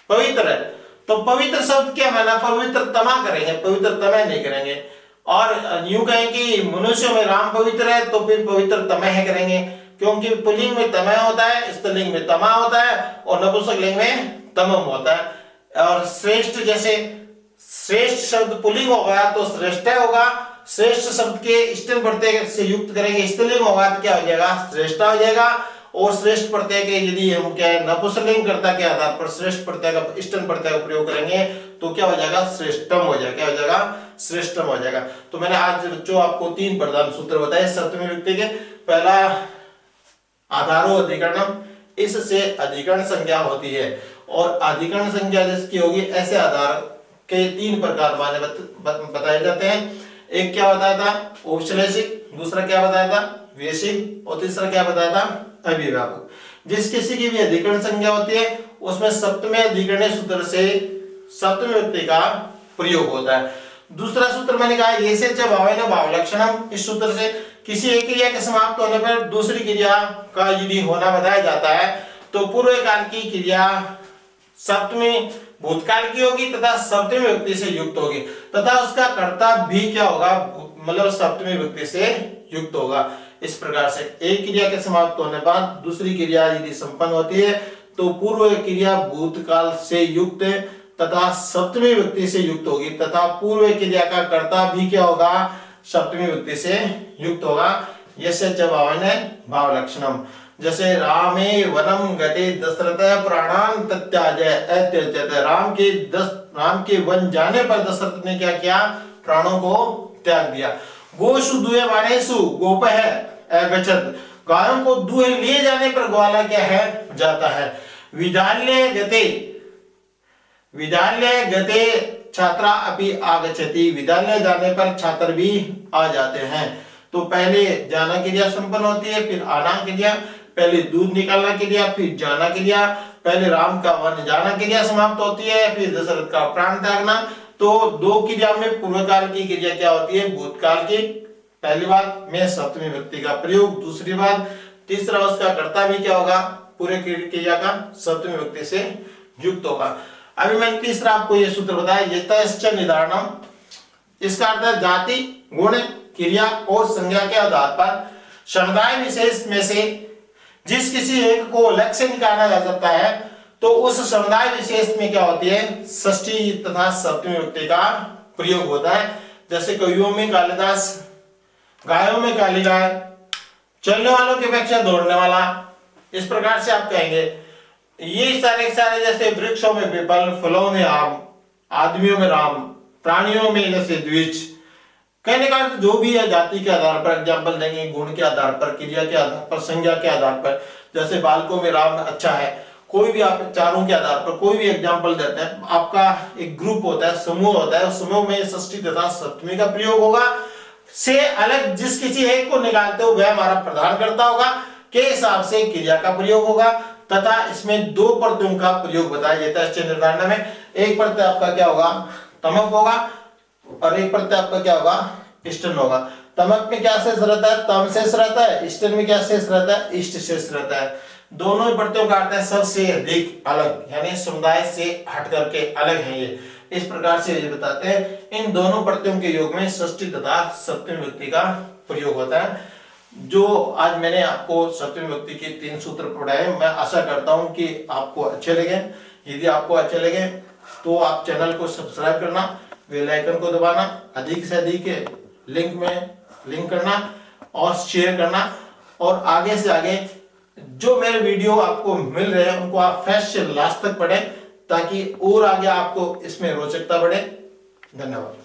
पवित्र है तो पवित्र शब्द क्या माना, पवित्रतमा करेंगे, पवित्रतमः नहीं करेंगे। और यूं कहें कि मनुष्यों में राम पवित्र है तो फिर पवित्रतमः करेंगे, क्योंकि पुल्लिंग में तमः होता है, स्त्रीलिंग में तमा होता है और नपुंसकलिंग में तमम होता है। और श्रेष्ठ, जैसे श्रेष्ठ शब्द पुल्लिंग होगा तो श्रेष्ठ होगा, श्रेष्ठ शब्द के स्त्रीलिंग प्रत्यय से युक्त करेंगे, स्त्रीलिंग होगा तो क्या हो जाएगा, श्रेष्ठा हो जाएगा। और श्रेष्ठ प्रत्यय के यदि हम क्या है नपुंसकलिंग कर्ता के आधार पर श्रेष्ठ प्रत्यय का स्त्रीलिंग प्रत्यय का प्रयोग करेंगे तो क्या हो जाएगा, श्रेष्ठम हो जाएगा। क्या हो जाएगा, श्रेष्ठम हो जाएगा। तो मैंने आज जो आपको 3 प्रधान सूत्र बताए सप्तमी विभक्ति के। पहला आधारो अधिकरणम, इससे अधिकरण संज्ञा होती है, और अधिकरण संज्ञा जिसकी होगी ऐसे आधार के 3 प्रकार माने बताए जाते हैं। एक क्या बताया था, औपश्लेषिक, दूसरा क्या बताया था, वेशिक, और तीसरा क्या बताया था, अभिव्यापक। जिस किसी की भी अधिकरण संज्ञा होती है उसमें सप्तमी अधिकरण सूत्र से सप्तमी विभक्ति का प्रयोग होता है। दूसरा सूत्र मैंने कहा ये से च भावेन भाव लक्षणम, इस सूत्र से किसी एक क्रिया के समाप्त होने पर दूसरी क्रिया का यदि होना बताया जाता है तो पूर्व काल की क्रिया सप्तमी भूतकाल की होगी तथा सप्तमी विभक्ति से युक्त होगी, तथा उसका कर्ता भी क्या होगा, मतलब सप्तमी विभक्ति से युक्त होगा। इस प्रकार से एक क्रिया के समाप्त होने बाद दूसरी क्रिया यदि संपन्न होती है तो पूर्व क्रिया भूतकाल से युक्त तथा सप्तमी विभक्ति से युक्त होगी, तथा पूर्व क्रिया का कर्ता भी क्या होगा, सप्तमी विभक्ति से युक्त होगा। यस्य च भावेन भाव लक्षणम, जैसे रामे वनम गते दशरथ प्राणान तत्याजय अत्यजत, राम के वन जाने पर दशरथ ने क्या किया, प्राणों को त्याग दिया। गोषु दूयमानेषु गोपः अगच्छत्, गायों को दूध लिए जाने पर ग्वाला क्या है, जाता है। विद्यालय गते छात्रा अपि आगच्छति, विद्यालय जाने पर छात्र भी आ जाते हैं। तो पहले जाना क्रिया संपन्न होती है, फिर आना क्रिया, पहले दूध निकालना क्रिया, फिर जाना क्रिया, पहले राम का वन जाना क्रिया समाप्त होती है, फिर दशरथ का प्राण त्यागना। तो 2 क्रिया में पूर्व काल की क्रिया क्या होती है, भूतकाल की, पहली बात में सप्तमी विभक्ति का प्रयोग, दूसरी बात, तीसरा उसका कर्ता भी क्या होगा, पूरे क्रिया का सप्तमी विभक्ति से युक्त होगा। अभी मैंने तीसरा आपको ये सूत्र बताया, यतश्च निधारणम, इसका अर्थ है जाति, गुण, क्रिया और संज्ञा के आधार पर समुदाय विशेष में से जिस किसी एक को लक्ष्य निकाला जा सकता है तो उस समुदाय विशेष में क्या होती है, षष्ठी तथा सप्तमी विभक्ति का प्रयोग होता है। जैसे कवियों में कालिदास, गायों में काली गाय, चलने वालों की अपेक्षा दौड़ने वाला, इस प्रकार से आप कहेंगे। ये सारे जैसे वृक्षों में पीपल, फलों में आम, आदमियों में राम, प्राणियों में जैसे द्विज, कहने का अर्थ जो भी है जाति के आधार पर एग्जाम्पल देंगे, गुण के आधार पर, क्रिया के आधार पर, संज्ञा के आधार पर। जैसे बालकों में राम अच्छा है, कोई भी आप चारों के आधार पर कोई भी एग्जाम्पल देते हैं, आपका एक ग्रुप होता है, समूह होता है, उस समूह में षष्ठी तथा सप्तमी का प्रयोग होगा। से अलग जिस किसी एक को निकालते हो वह हमारा प्रधान करता होगा के हिसाब से क्रिया का प्रयोग होगा, तथा इसमें 2 प्रत्ययों का प्रयोग बताया जाता है निर्धारण में। एक प्रत्यय आपका क्या होगा, तमक होगा, और एक प्रत्यय आपका क्या होगा, इष्टन होगा। तमक में क्या शेष रहता है, तम शेष रहता है, इष्टन में क्या शेष रहता है, इष्ट शेष रहता है। दोनों ही प्रत्ययों का अर्थ है सबसे अधिक अलग, यानी समुदाय से हट करके अलग है। ये इस प्रकार से ये बताते हैं इन दोनों प्रत्ययों के योग में षष्ठी तथा सप्तमी विभक्ति का प्रयोग होता है। जो आज मैंने आपको सप्तमी विभक्ति के 3 सूत्र पढ़ाए, मैं आशा करता हूं कि आपको अच्छे लगे। यदि आपको अच्छे लगे तो आप चैनल को सब्सक्राइब करना, बेल आइकन को दबाना, अधिक से अधिक लिंक में लिंक करना और शेयर करना, और आगे से आगे जो मेरे वीडियो आपको मिल रहे हैं उनको आप फर्स्ट से लास्ट तक पढ़ें ताकि और आगे आपको इसमें रोचकता बढ़े। धन्यवाद।